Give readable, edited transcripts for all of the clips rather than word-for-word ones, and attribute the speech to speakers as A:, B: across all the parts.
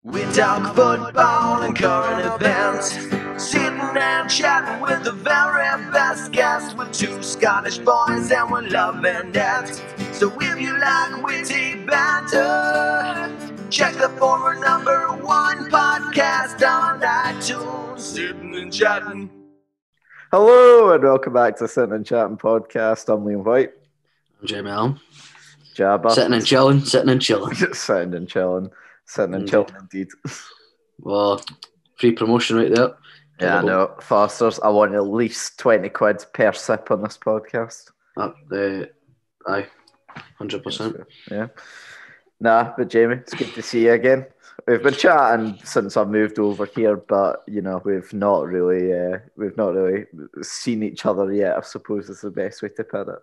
A: We talk football and current events, sitting and chatting with the very best guests. With two Scottish boys and we're loving it. So if you like witty banter, check the former #1 podcast on iTunes. Sitting and chatting.
B: Hello and welcome back to Sitting and Chatting podcast. I'm Liam Whyte.
C: I'm Thayjamieallan.
B: Jabba.
C: Sitting and chilling, sitting and chilling.
B: Sitting and chilling. Sitting and chilling indeed.
C: Well, free promotion right there.
B: Yeah, I know. Fosters, I want at least 20 quid per sip on this podcast.
C: Aye, 100%.
B: Yeah. Nah, but Jamie, it's good to see you again. We've been chatting since I moved over here, but you know we've not really seen each other yet. I suppose is the best way to put it.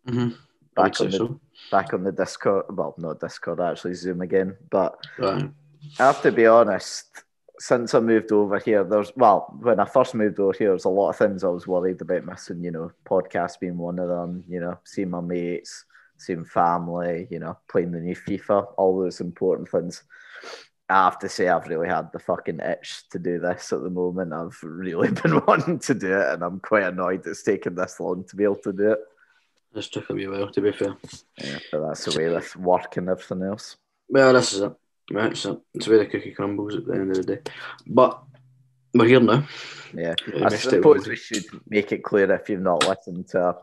C: Mm-hmm.
B: Back on the Discord, well, not Discord, actually Zoom again. But
C: right.
B: I have to be honest. Since I moved over here, when I first moved over here, there's a lot of things I was worried about missing. You know, podcast being one of them. You know, seeing my mates, seeing family. You know, playing the new FIFA, all those important things. I have to say I've really had the fucking itch to do this at the moment. I've really been wanting to do it, and I'm quite annoyed it's taken this long to be able to do it.
C: This took a wee while, to be fair.
B: Yeah, but that's the way with work and everything else.
C: Well, this is it. Right, so it's where the cookie crumbles at the end of the day. But we're here now.
B: Yeah, I suppose we should make it clear if you've not listened to a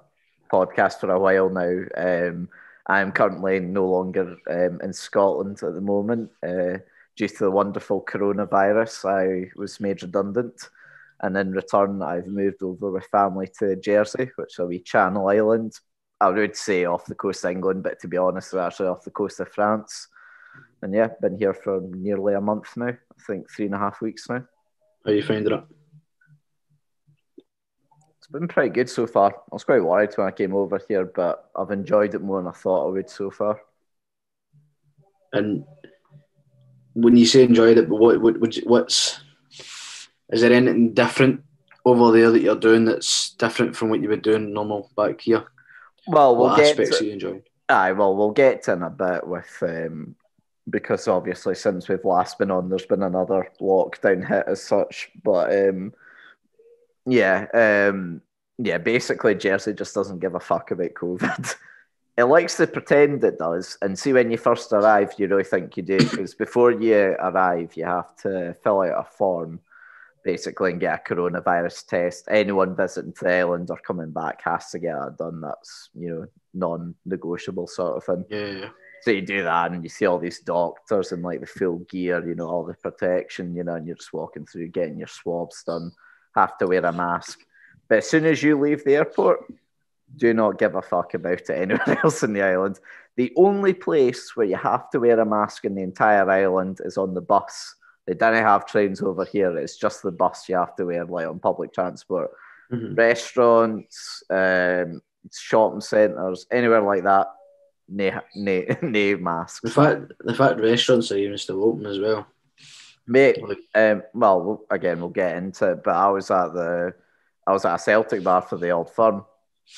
B: podcast for a while now. I'm currently no longer in Scotland at the moment. Due to the wonderful coronavirus, I was made redundant. And in return, I've moved over with family to Jersey, which is a wee Channel Island. I would say off the coast of England, but to be honest, they're actually off the coast of France. And yeah, been here for nearly a month now. I think 3.5 weeks now.
C: How are you finding it?
B: It's been pretty good so far. I was quite worried when I came over here, but I've enjoyed it more than I thought I would so far.
C: And when you say enjoyed it, what's is there anything different over there that you're doing that's different from what you were doing normal back here?
B: Well,
C: what aspects are you enjoying?
B: We'll get to in a bit with because obviously since we've last been on, there's been another lockdown hit as such. But basically Jersey just doesn't give a fuck about COVID. It likes to pretend it does, and see when you first arrive, you really think you do, because before you arrive, you have to fill out a form, basically, and get a coronavirus test. Anyone visiting the island or coming back has to get that done. That's, you know, non-negotiable sort of thing.
C: Yeah.
B: So you do that, and you see all these doctors in like the full gear, you know, all the protection, you know, and you're just walking through, getting your swabs done, have to wear a mask. But as soon as you leave the airport, do not give a fuck about it anywhere else in the island. The only place where you have to wear a mask in the entire island is on the bus. They don't have trains over here. It's just the bus you have to wear, like on public transport. Mm-hmm. Restaurants, shopping centres, anywhere like that, no masks.
C: The fact restaurants are even still open as well.
B: Mate, we'll get into it, but I was at a Celtic bar for the Old Firm.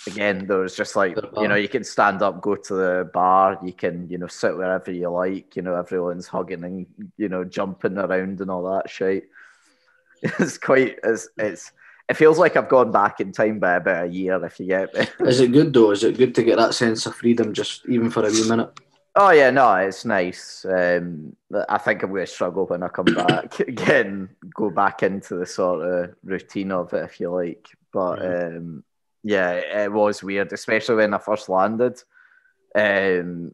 B: Again, there was just like, you know, you can stand up, go to the bar, you can, you know, sit wherever you like, you know, everyone's hugging and, you know, jumping around and all that shit. It feels like I've gone back in time by about a year, if you get me.
C: Is it good though? Is it good to get that sense of freedom just even for a wee minute?
B: Oh yeah, no, it's nice. I think I'm going to struggle when I come back. Again, go back into the sort of routine of it, if you like. But yeah, it was weird, especially when I first landed. Got in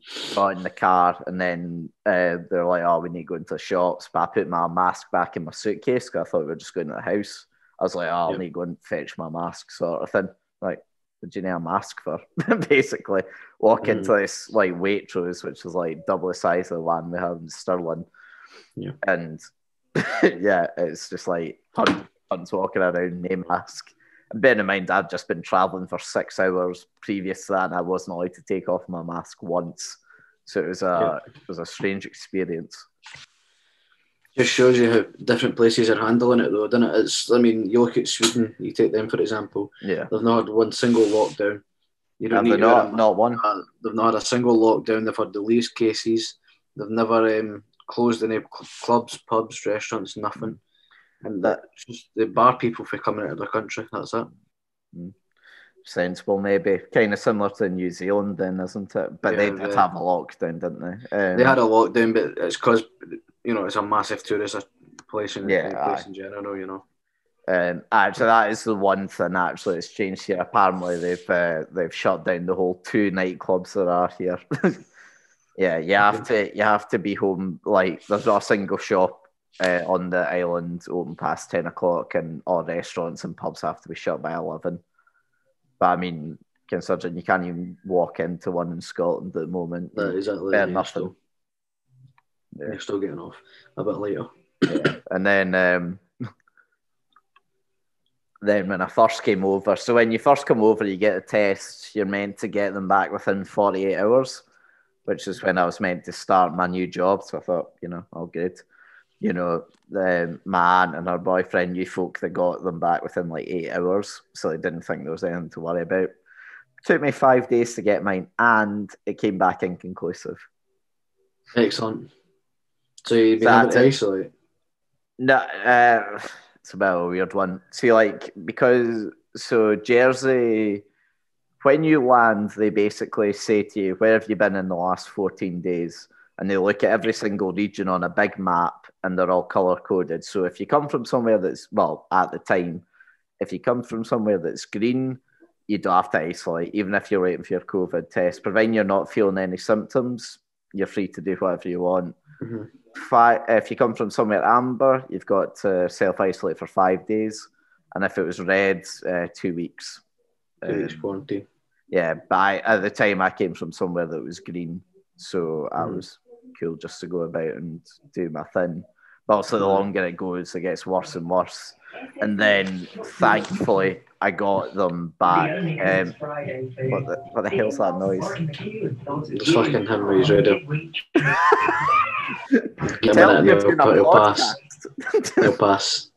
B: the car, and then they're like, "Oh, we need to go into the shops." But I put my mask back in my suitcase because I thought we were just going to the house. I was like, "Oh, I'll need to go and fetch my mask," sort of thing. Like, what do you need a mask for? Basically, walk into this like Waitrose, which is like double the size of the one we have in Stirling, and yeah, it's just like tons walking around, no mask. And bear in mind, I'd just been travelling for 6 hours previous to that, and I wasn't allowed to take off my mask once. So it was a strange experience.
C: Just shows you how different places are handling it, though, doesn't it? You look at Sweden, you take them for example.
B: Yeah,
C: they've not had one single lockdown. You don't need
B: not one.
C: They've not had a single lockdown. They've had the least cases. They've never closed any clubs, pubs, restaurants, nothing. And that's just the bar people for coming out of the country. That's it.
B: Sensible, maybe. Kind of similar to New Zealand, then, isn't it? But they did have a lockdown, didn't they?
C: They had a lockdown, but it's because it's a massive tourist place in general.
B: Actually, that is the one thing actually that's changed here. Apparently, they've shut down the whole 2 nightclubs that are here. Yeah, you have to be home. Like, there's not a single shop on the island open past 10 o'clock, and all restaurants and pubs have to be shut by 11. But I mean, considering you can't even walk into one in Scotland at the moment,
C: exactly.
B: Bear nothing.
C: You're still getting off a bit later.
B: Yeah, and then when I first came over, so when you first come over, you get a test. You're meant to get them back within 48 hours, which is when I was meant to start my new job. So I thought, all good. My aunt and her boyfriend, you folk, that got them back within like 8 hours, so they didn't think there was anything to worry about. It took me 5 days to get mine, and it came back inconclusive.
C: Excellent. So you've been able to isolate?
B: No, it's a bit of a weird one. See, Jersey, when you land, they basically say to you, where have you been in the last 14 days? And they look at every single region on a big map, and they're all colour-coded. So if you come from somewhere that's, at the time, if you come from somewhere that's green, you don't have to isolate, even if you're waiting for your COVID test. Providing you're not feeling any symptoms, you're free to do whatever you want.
C: Mm-hmm.
B: If you come from somewhere amber, you've got to self-isolate for 5 days. And if it was red, 2 weeks.
C: 2 weeks quarantine.
B: Yeah, but at the time, I came from somewhere that was green. So I was cool just to go about and do my thing. But also, the longer it goes, it gets worse and worse. And then, thankfully, I got them back. What the hell's that noise?
C: It's fucking him with his radio.
B: Tell me
C: it'll pass. It'll pass.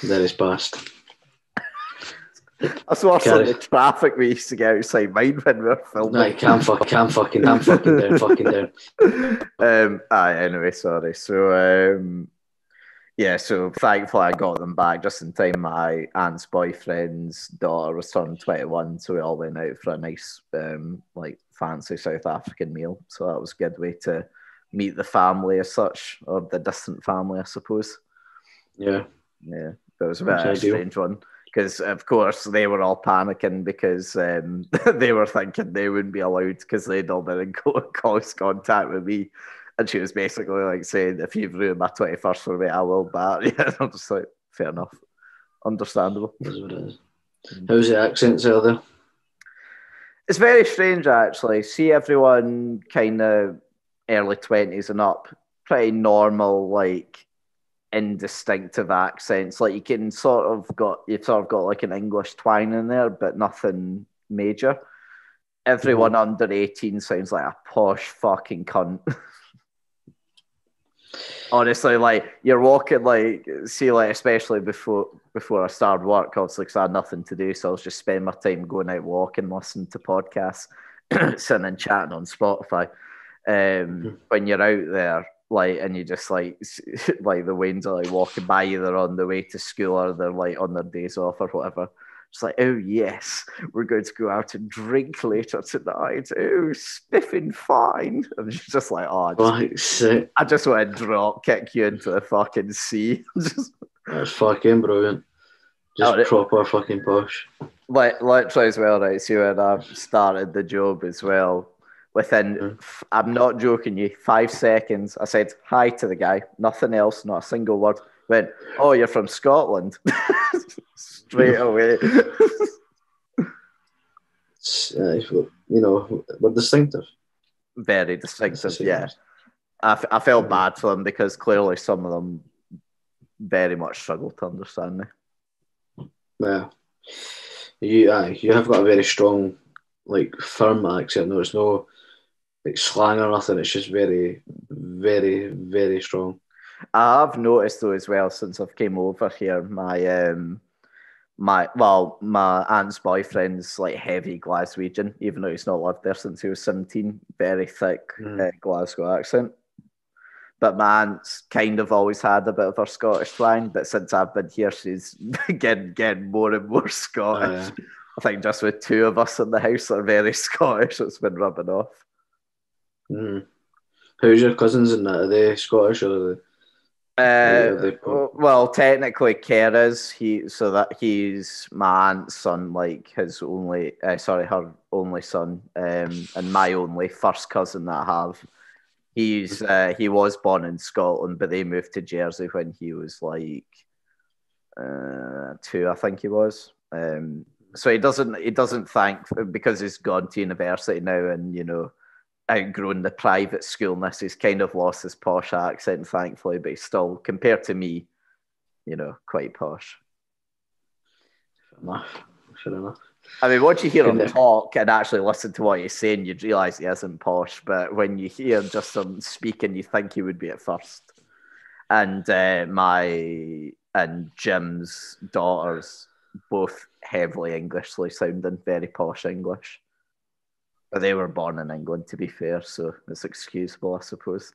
C: There it's passed.
B: That's worse than the traffic we used to get outside mine when we were filming.
C: No, I'm fucking down.
B: Anyway, sorry. So, so thankfully I got them back just in time. My aunt's boyfriend's daughter was turning 21, so we all went out for a nice, fancy South African meal. So that was a good way to meet the family as such, or the distant family, I suppose.
C: Yeah.
B: Yeah, but it was a bit of a strange one. Because, of course, they were all panicking because they were thinking they wouldn't be allowed because they'd all been in close contact with me. And she was basically saying, if you've ruined my 21st for me, I will back. Yeah, I'm just like, fair enough. Understandable.
C: That's what it is. How's the accents out there?
B: It's very strange, actually. See everyone kind of early 20s and up, pretty normal, indistinctive accents. You've sort of got an English twang in there, but nothing major. Everyone under 18 sounds like a posh fucking cunt. Honestly, you're walking, especially before I started work, obviously, because I had nothing to do, so I was just spending my time going out walking, listening to podcasts, sitting and chatting on Spotify. When you're out there, and you just the Waynes are walking by you, they're on the way to school or they're on their days off or whatever. It's oh yes, we're going to go out and drink later tonight. Oh, spiffing fine. And it's just I just want to drop kick you into the fucking sea.
C: That's fucking brilliant. Just proper fucking posh.
B: Literally as well, right? See, when I started the job as well, within, I'm not joking you, 5 seconds, I said hi to the guy, nothing else, not a single word. Went, oh, you're from Scotland. Straight away.
C: We're distinctive.
B: Very distinctive, yeah. I felt bad for them because clearly some of them very much struggle to understand me.
C: Yeah. You have got a very strong, firm accent. No, it's no slang or nothing. It's just very, very, very strong.
B: I have noticed though as well since I've came over here, my aunt's boyfriend's heavy Glaswegian, even though he's not lived there since he was 17. Very thick Glasgow accent. But my aunt's kind of always had a bit of her Scottish twang, but since I've been here, she's getting more and more Scottish. I think just with two of us in the house that are very Scottish, it's been rubbing off.
C: Mm. How's your cousins in that? Are they Scottish or are they
B: well, technically, Kara's he's my aunt's son, like her only son, and my only first cousin that I have. He was born in Scotland, but they moved to Jersey when he was like 2, I think he was. So he doesn't think, because he's gone to university now and outgrown the private schoolness. He's kind of lost his posh accent, thankfully, but he's still, compared to me, quite posh.
C: Fair enough.
B: I mean, once you hear him talk and actually listen to what he's saying, you'd realise he isn't posh. But when you hear just him speaking, you think he would be at first. And Jim's daughters, both heavily Englishly sounding, very posh English. But they were born in England, to be fair, so it's excusable, I suppose.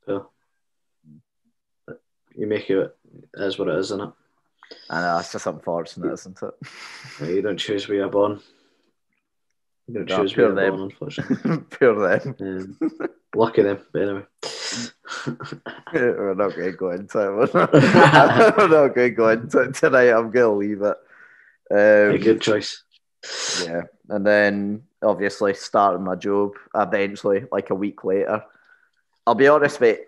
C: Well, you make it as what it is, isn't it?
B: I know, it's just unfortunate, isn't it?
C: You don't choose where you're born. You don't choose where you're born, unfortunately.
B: Poor them.
C: Lucky them, but anyway.
B: We're not going to go into it. We're not going to go into it tonight. I'm going to leave it.
C: A good choice.
B: Yeah. And then, obviously, starting my job eventually, like a week later. I'll be honest, mate,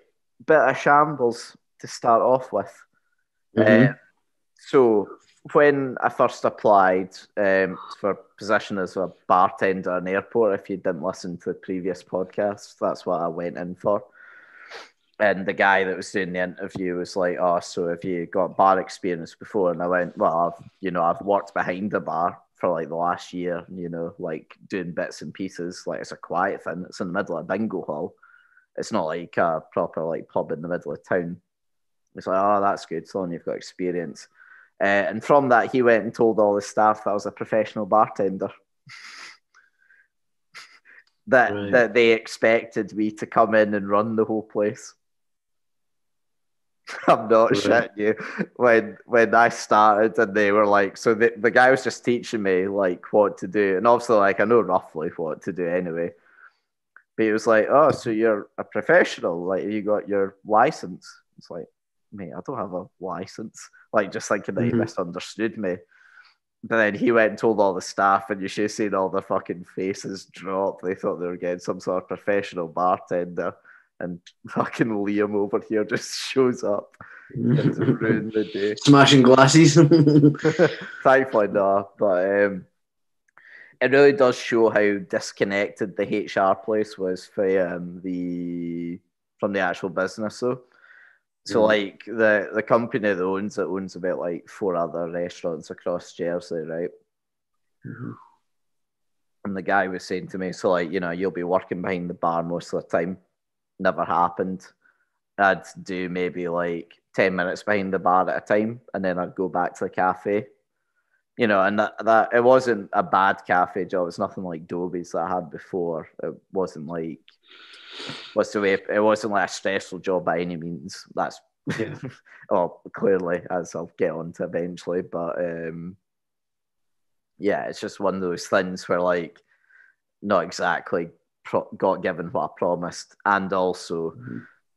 B: bit of shambles to start off with.
C: Mm-hmm.
B: So when I first applied for a position as a bartender in an airport, if you didn't listen to the previous podcast, that's what I went in for. And the guy that was doing the interview was like, "Oh, so have you got bar experience before?" And I went, "Well, I've worked behind the bar for like the last year, like doing bits and pieces. Like it's a quiet thing. It's in the middle of a bingo hall. It's not like a proper like pub in the middle of town." It's like, "Oh, that's good. So long you've got experience." And from that, he went and told all the staff that I was a professional bartender. that they expected me to come in and run the whole place. I'm not shitting you. When I started and they were like, so the guy was just teaching me like what to do. And obviously like I know roughly what to do anyway. But he was like, "Oh, so you're a professional, like you got your license." It's like, "Mate, I don't have a license." Like just thinking that he misunderstood me. But then he went and told all the staff, and you should have seen all the fucking faces drop. They thought they were getting some sort of professional bartender. And fucking Liam over here just shows up and ruined the day.
C: Smashing glasses.
B: Thankfully, no. But it really does show how disconnected the HR place was from the actual business, though. So, like, the company that owns about, like, 4 other restaurants across Jersey, right? Mm-hmm. And the guy was saying to me, so, like, you'll be working behind the bar most of the time. Never happened. I'd do maybe, like, 10 minutes behind the bar at a time, and then I'd go back to the cafe. And that it wasn't a bad cafe job. It's nothing like Dobie's that I had before. It wasn't like... It wasn't like a stressful job by any means. That's well, clearly, as I'll get on to eventually. But it's just one of those things where like not exactly got given what I promised, and also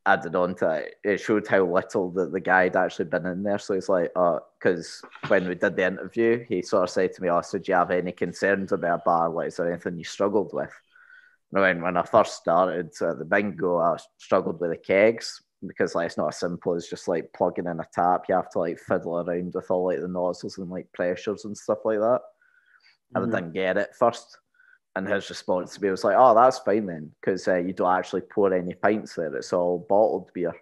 B: added on to it, it showed how little that the guy had actually been in there. So he's like, because when we did the interview, he sort of said to me, "Oh, so do you have any concerns about a bar? Like, is there anything you struggled with?" When I first started at the bingo, I struggled with the kegs because like it's not as simple as just like plugging in a tap. You have to like fiddle around with all like the nozzles and like pressures and stuff like that. And I didn't get it first. And his response to me was like, "Oh, that's fine then, because you don't actually pour any pints there. It's all bottled beer."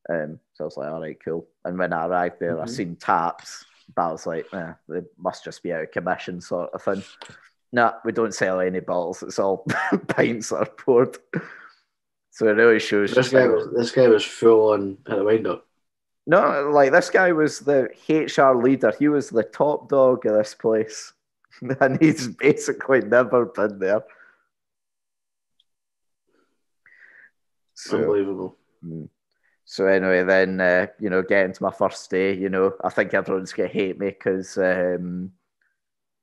B: So I was like, "All right, cool." And when I arrived there, I seen taps, but I was like, they must just be out of commission sort of thing. No, we don't sell any bottles. It's all pints that are poured. So it really shows.
C: This guy was full on at the wind up.
B: No, like this guy was the HR leader. He was the top dog of this place. And he's basically never been there.
C: Unbelievable.
B: So anyway, then getting to my first day, I think everyone's gonna hate me because I'm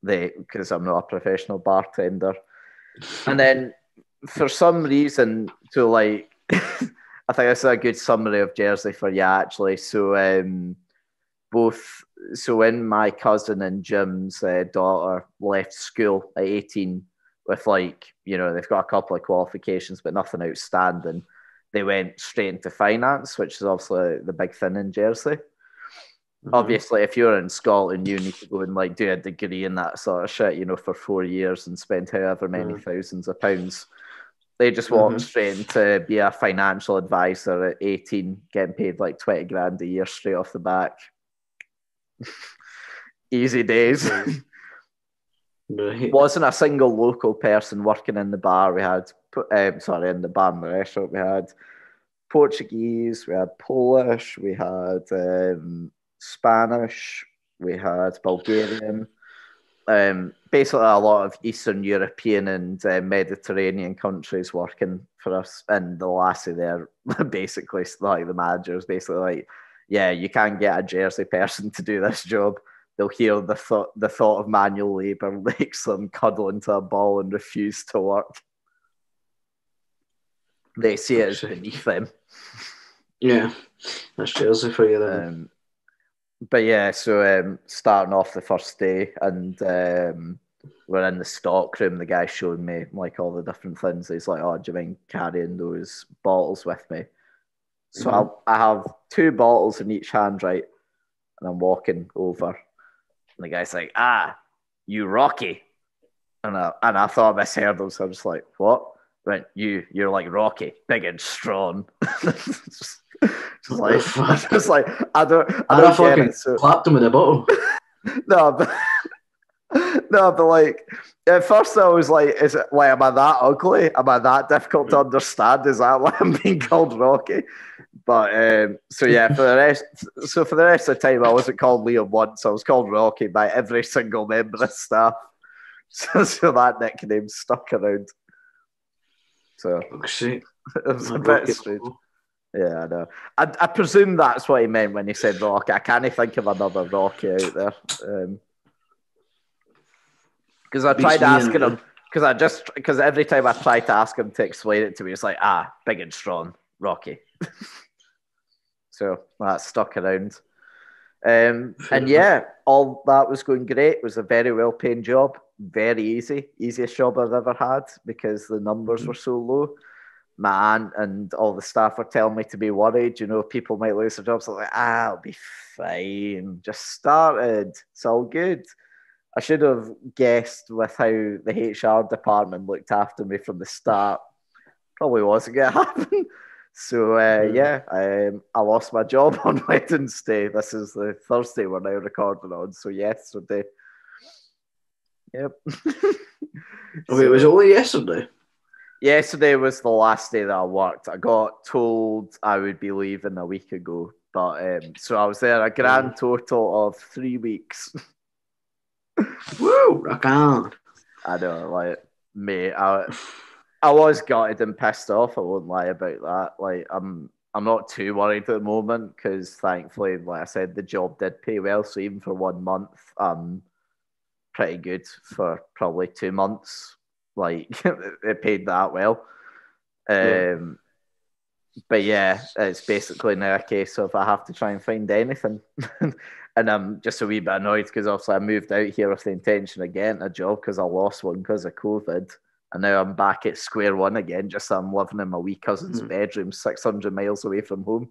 B: not a professional bartender, and then for some reason, so like, I think that's a good summary of Jersey for you actually. So when my cousin and Jim's daughter left school at 18 with they've got a couple of qualifications but nothing outstanding, they went straight into finance, which is obviously the big thing in Jersey. Obviously, if you're in Scotland, you need to go and do a degree in that sort of shit, for 4 years and spend however many thousands of pounds. They just walked straight into be a financial advisor at 18, getting paid 20 grand a year straight off the back. Easy days.
C: Right.
B: Wasn't a single local person working in the bar. We had, in the bar and the restaurant, we had Portuguese, we had Polish, we had Spanish, we had Bulgarian. Basically, a lot of Eastern European and Mediterranean countries working for us. And the lassie there, basically, the manager is basically yeah, you can't get a Jersey person to do this job. They'll hear the thought of manual labour makes them cuddle into a ball and refuse to work. They see it as beneath them.
C: Yeah, that's Jersey for you then.
B: But yeah, so starting off the first day, and we're in the stock room. The guy showed me all the different things. He's like, "Oh, do you mind carrying those bottles with me?" So I have 2 bottles in each hand, right? And I'm walking over, and the guy's like, you Rocky. And I thought I misheard him, so I'm just like, what? Went, you're like Rocky, big and strong. I don't
C: fucking
B: get it. So,
C: clapped him with a bottle.
B: no, but at first I was like, is it am I that ugly? Am I that difficult to understand? Is that why I'm being called Rocky? But for the rest of the time, I wasn't called Liam once. I was called Rocky by every single member of staff. So that nickname stuck around. So it was a bit strange. Yeah, I know. I presume that's what he meant when he said Rocky. I can't think of another Rocky out there. Because I tried asking him, because every time I tried to ask him to explain it to me, it's like, big and strong, Rocky. So that stuck around. And yeah, all that was going great. It was a very well-paying job, very easy, easiest job I've ever had because the numbers were so low. My aunt and all the staff were telling me to be worried. People might lose their jobs. I'm like, I'll be fine. Just started. It's all good. I should have guessed with how the HR department looked after me from the start. Probably wasn't going to happen. So, I lost my job on Wednesday. This is the Thursday we're now recording on. So, yesterday. Yep.
C: Wait, it was only yesterday?
B: Yesterday was the last day that I worked. I got told I would be leaving a week ago. But so I was there a grand total of 3 weeks.
C: Woo! Rock on.
B: I know, mate, I was gutted and pissed off. I won't lie about that. I'm not too worried at the moment because thankfully, like I said, the job did pay well. So even for 1 month, pretty good for probably 2 months. It paid that well. But yeah, it's basically now a case of I have to try and find anything. And I'm just a wee bit annoyed because obviously I moved out here with the intention of getting a job because I lost one because of COVID. And now I'm back at square one again, just I'm living in my wee cousin's bedroom 600 miles away from home.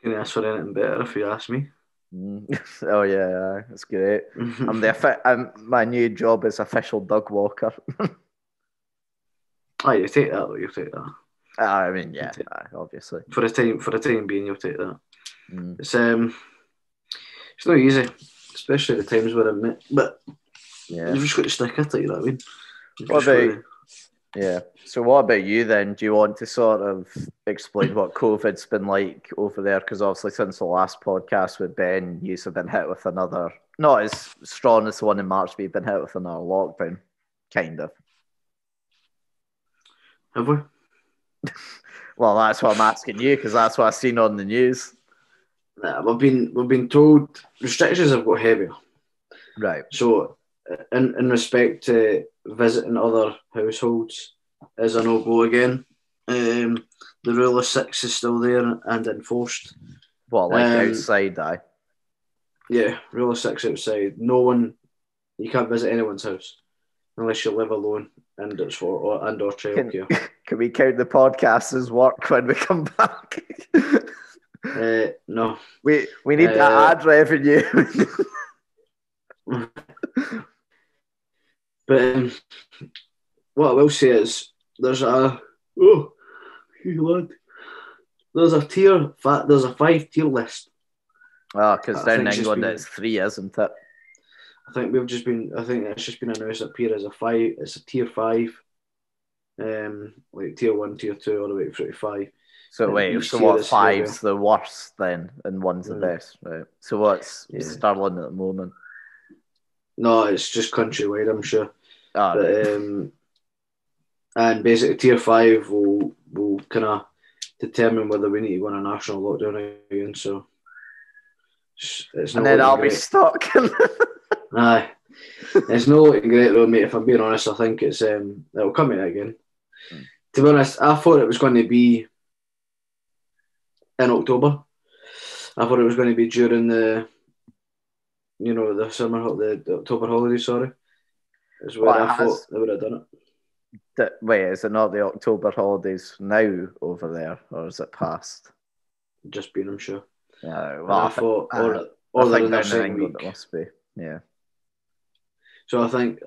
C: Can you ask for anything better if you ask me?
B: Oh yeah, that's great. My new job is official dog walker.
C: You take that, you'll take that.
B: I mean, yeah, obviously.
C: For the time being, you'll take that. It's not easy, especially the times we're in it. But you've just got to stick at it, you know what I mean?
B: So what about you then? Do you want to sort of explain what COVID's been like over there? Because obviously since the last podcast with Ben, you've been hit with another, not as strong as the one in March, but you've been hit with another lockdown, kind of.
C: Have we?
B: Well, that's what I'm asking you because that's what I've seen on the news.
C: Nah, we've been told restrictions have got heavier.
B: Right.
C: So, in respect to visiting other households, is a no-go again. The rule of six is still there and enforced.
B: Well, like outside,
C: Yeah, rule of six outside. No one, you can't visit anyone's house unless you live alone and it's for or childcare.
B: Can we count the podcast as work when we come back?
C: No.
B: We need that ad revenue.
C: But what I will say is there's a there's a 5-tier list.
B: Oh, because down in England it's 3, isn't it?
C: I think it's just been announced up here as a 5. It's a tier 5, like tier 1, tier 2, all the way through to 5.
B: So wait, so what? 5's the worst then, and 1's the best, right? So what's Stirling at the moment?
C: No, it's just countrywide, I'm sure.
B: Oh,
C: but,
B: right.
C: And basically, tier 5 will kind of determine whether we need to go on a national lockdown again. So it's not.
B: And then I'll be stuck.
C: Aye, it's not looking great though, mate. If I'm being honest, I think it'll come in again. To be honest, I thought it was going to be in October. I thought it was going to be during the the October holidays. Sorry, is where I thought they would have done it.
B: Wait, is it not the October holidays now over there, or is it past?
C: Just been, I'm sure.
B: Yeah, well, I
C: thought,
B: I think down in England it must be. Yeah.
C: So I think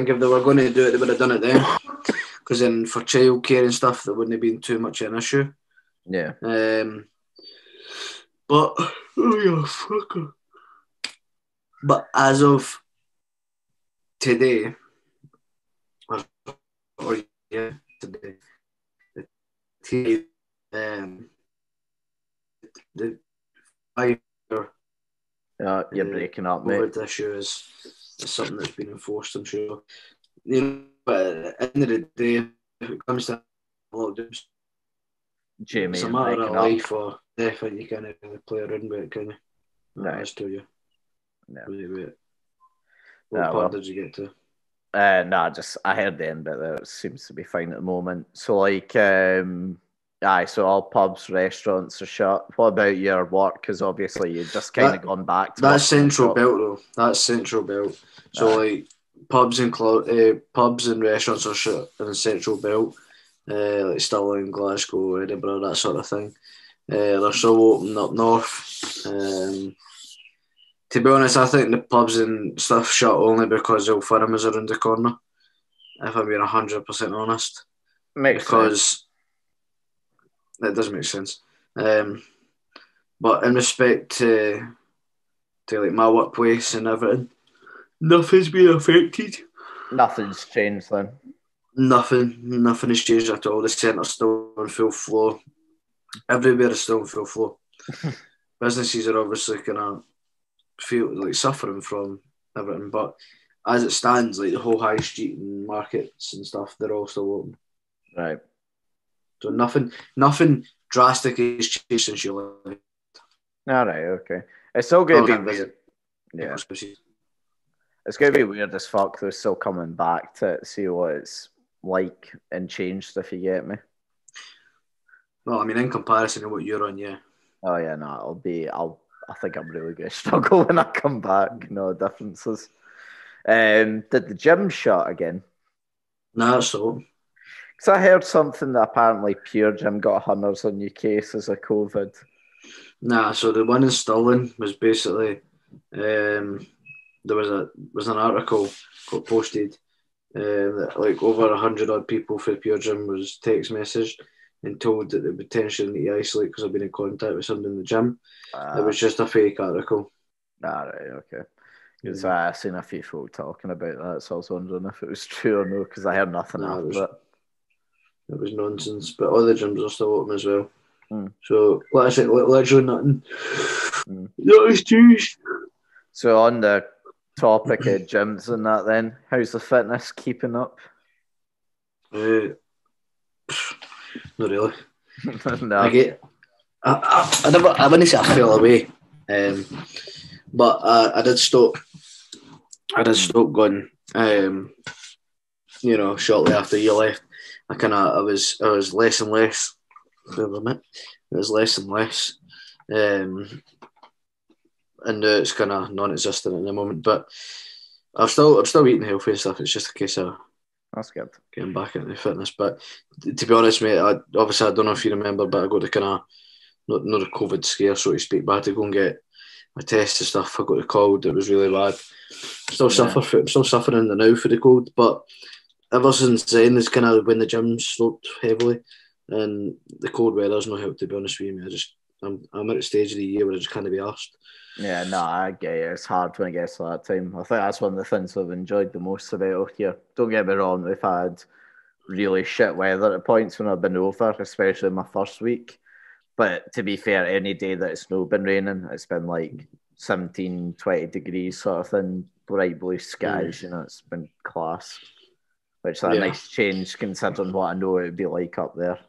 C: if they were going to do it, they would have done it then, because then for childcare and stuff, there wouldn't have been too much of an issue.
B: Yeah.
C: But as of today, today, the 5-year.
B: You're breaking up, mate.
C: COVID issue is something that's been enforced, I'm sure. But at the end of the day, if it comes to lockdowns,
B: Jamie,
C: it's a matter of life or death, and you can't really play around with it, can you?
B: No.
C: That's to you.
B: No.
C: What part did you get to?
B: I heard the end bit there. It seems to be fine at the moment. So, like, so all pubs, restaurants are shut. What about your work? Because obviously you've just kind of gone back to
C: that's Central Belt, though. That's Central Belt. So, like, pubs and restaurants are shut in the Central Belt, like Stirling, Glasgow, Edinburgh, that sort of thing. They're still open up north. To be honest, I think the pubs and stuff shut only because Old Firm is around the corner. If I'm being 100% honest, because that does make sense. But in respect to like my workplace and everything, nothing's been affected.
B: Nothing's changed then.
C: Nothing has changed at all. The centre's still in full flow. Everywhere is still in full flow. Businesses are obviously kind of feel like suffering from everything, but as it stands, like the whole high street and markets and stuff, they're all still open.
B: Right.
C: So nothing drastic has changed since you left.
B: All right, okay. It's still going to be weird. Yeah. It's going to be weird as fuck, though, still coming back to see what it's like and changed, if you get me.
C: Well, I mean, in comparison to what you're on, yeah.
B: Oh, yeah, no, I think I'm really going to struggle when I come back. No differences. Did the gym shut again?
C: No, so.
B: Because I heard something that apparently Pure Gym got hundreds of new cases of COVID.
C: Nah, so the one in Stirling was basically there was an article got posted that like over 100 odd people for Pure Gym was text messaged and told that they potentially need to isolate because I've been in contact with somebody in the gym. It was just a fake article.
B: Right, okay. Because I've seen a few folk talking about that, so I was wondering if it was true or no, because I heard nothing after it.
C: It was nonsense, but all the gyms are still open as well. So, like I said, literally nothing. That was changed.
B: So, on the topic of gyms and that, then, how's the fitness keeping up?
C: Not really.
B: No.
C: I wouldn't say I fell away, but I did stop. I did stop going. Shortly after you left, I was less and less. It was less and less, and it's kind of non-existent at the moment. But I'm still eating healthy and stuff. It's just a case of
B: that's good
C: getting back into fitness. But to be honest, mate, I don't know if you remember, but I got the kind of not the COVID scare, so to speak, but I had to go and get my tests and stuff. I got the cold. It was really bad. I'm still suffering now for the cold, but ever since then, it's kind of when the gym sloped heavily, and the cold weather's not helped. To be honest with you, I'm at a stage of the year where I just can't be arsed.
B: Yeah, no, I get it. It's hard when it gets to that time. I think that's one of the things I've enjoyed the most about out here. Don't get me wrong, we've had really shit weather at points when I've been over, especially my first week. But to be fair, any day that it's not been raining, it's been like 17, 20 degrees sort of thing, bright blue skies, it's been class. Which is a nice change considering what I know it would be like up there.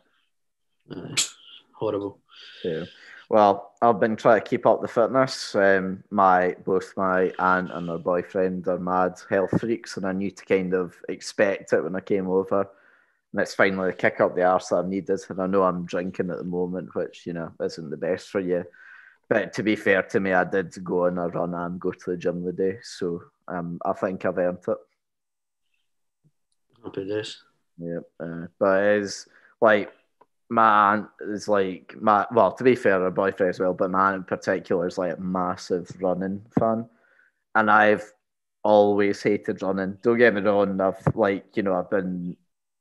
C: Horrible.
B: Yeah. Well, I've been trying to keep up the fitness. Both my aunt and her boyfriend are mad health freaks, and I knew to kind of expect it when I came over. And it's finally the kick up the arse that I needed. And I know I'm drinking at the moment, which, isn't the best for you. But to be fair to me, I did go on a run and go to the gym the day. So I think I've earned it.
C: Happy days.
B: Yep. But it's like my aunt is like to be fair, her boyfriend as well, but my aunt in particular is like a massive running fan. And I've always hated running. Don't get me wrong, I've been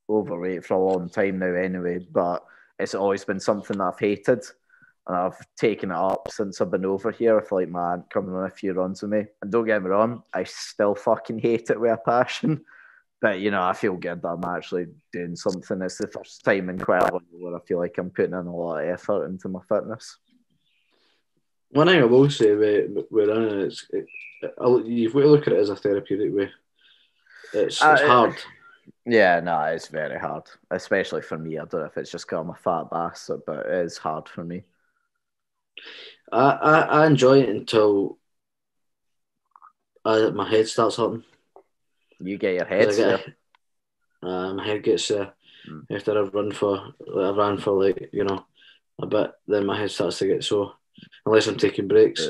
B: overweight for a long time now anyway, but it's always been something that I've hated. And I've taken it up since I've been over here with like my aunt coming on a few runs with me. And don't get me wrong, I still fucking hate it with a passion. But, I feel good that I'm actually doing something. It's the first time in quite a while where I feel like I'm putting in a lot of effort into my fitness.
C: One thing I will say with running, you've got to look at it as a therapeutic way. It's hard.
B: Yeah, no, it's very hard. Especially for me. I don't know if it's just because I'm a fat bastard, but it is hard for me.
C: I enjoy it until my head starts hurting.
B: You get your head sore.
C: My head gets after I've ran for like a bit, then my head starts to get sore unless I'm taking breaks.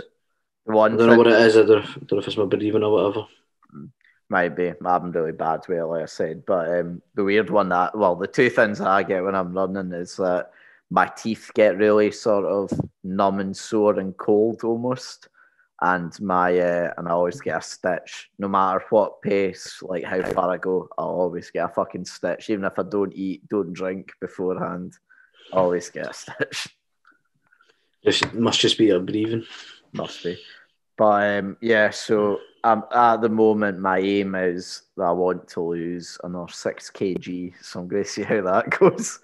C: I don't know what it is. I don't know if it's my breathing or whatever.
B: Might be. I'm really bad with it, like I said. But the weird one the two things that I get when I'm running is that my teeth get really sort of numb and sore and cold almost. And and I always get a stitch. No matter what pace, like how far I go, I'll always get a fucking stitch. Even if I don't eat, don't drink beforehand, I always get a stitch.
C: It must just be your breathing.
B: Must be. But so at the moment, my aim is that I want to lose another 6 kg. So I'm going to see how that goes.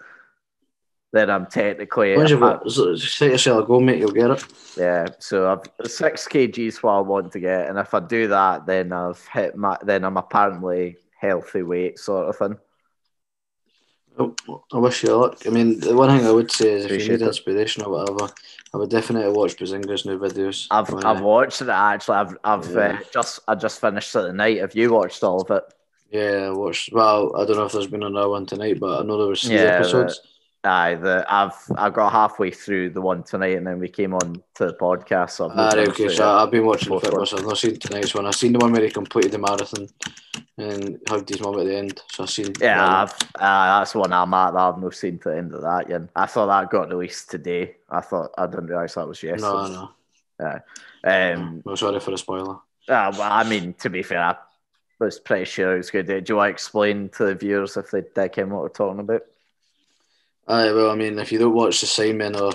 B: Then I'm technically...
C: Set yourself a goal, mate, you'll get it.
B: Yeah, so I've 6 kg is what I want to get. And if I do that, then then I'm apparently healthy weight sort of thing.
C: Oh, I wish you luck. I mean, the one thing I would say is if you need inspiration or whatever, I would definitely watch Bazinga's new videos.
B: I've watched it actually. I just finished it tonight. Have you watched all of it?
C: Yeah, I watched. Well, I don't know if there's been another one tonight, but I know there was 3 episodes.
B: I got halfway through the one tonight, and then we came on to the podcast. So
C: I've been watching the fitness. I've not seen tonight's one. I've seen the one where he completed the marathon and hugged his mum at the end. So I've seen.
B: Yeah, that's the one I'm at. I've not seen to the end of that yet. I thought that got released today. I didn't realise that was yesterday.
C: No.
B: I'm
C: sorry for the spoiler.
B: Well, I mean, to be fair, I was pretty sure it was good. Do you want to explain to the viewers if they dig in what we're talking about?
C: Well, I mean, if you don't watch the Sidemen or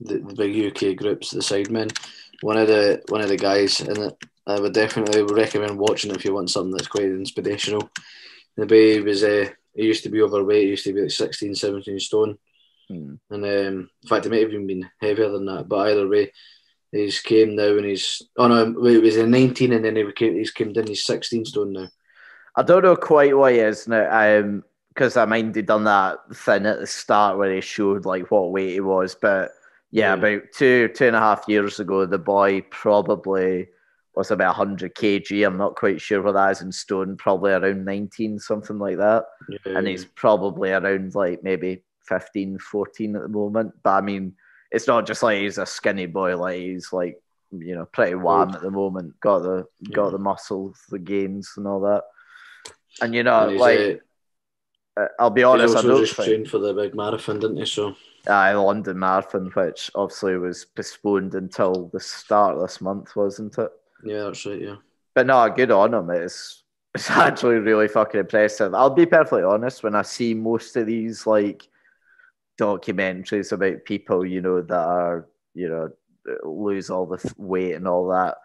C: the big UK groups, the Sidemen, one of the guys in it, I would definitely recommend watching it if you want something that's quite inspirational. The baby was he used to be overweight. He used to be like 16, 17 stone, and in fact, he might have even been heavier than that. But either way, he's came now and he's he was in 19, and then he's came down. He's 16 stone now.
B: I don't know quite what he is now. because I mind he'd done that thing at the start where he showed like what weight he was. But yeah, about 2.5 years ago, the boy probably was about 100 kg. I'm not quite sure what that is in stone, probably around 19, something like that.
C: Yeah.
B: And he's probably around like maybe 15, 14 at the moment. But I mean, it's not just like he's a skinny boy, like he's like, you know, pretty wham at the moment. Got the muscles, the gains and all that. And you know,
C: and
B: like I'll be honest, I
C: also
B: don't
C: just trained for the big marathon, didn't he? So
B: the London Marathon, which obviously was postponed until the start of this month, wasn't it?
C: yeah, that's right. Yeah,
B: But no, good on him. It's actually really fucking impressive. I'll be perfectly honest, when I see most of these like documentaries about people, you know, that are, you know, lose all the weight and all that.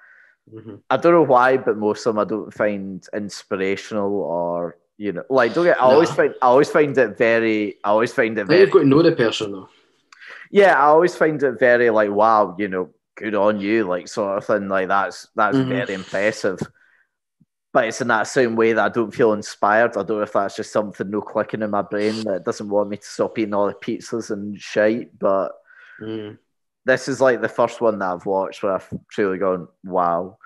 B: I don't know why, but most of them I don't find inspirational or, you know, like don't get. I always find it very. You've
C: got to know the person though.
B: Yeah, I always find it very like, wow, you know, good on you, like sort of thing. Like that's very impressive. But it's in that same way that I don't feel inspired. I don't know if that's just something no clicking in my brain that doesn't want me to stop eating all the pizzas and shite. But this is like the first one that I've watched where I've truly gone, wow.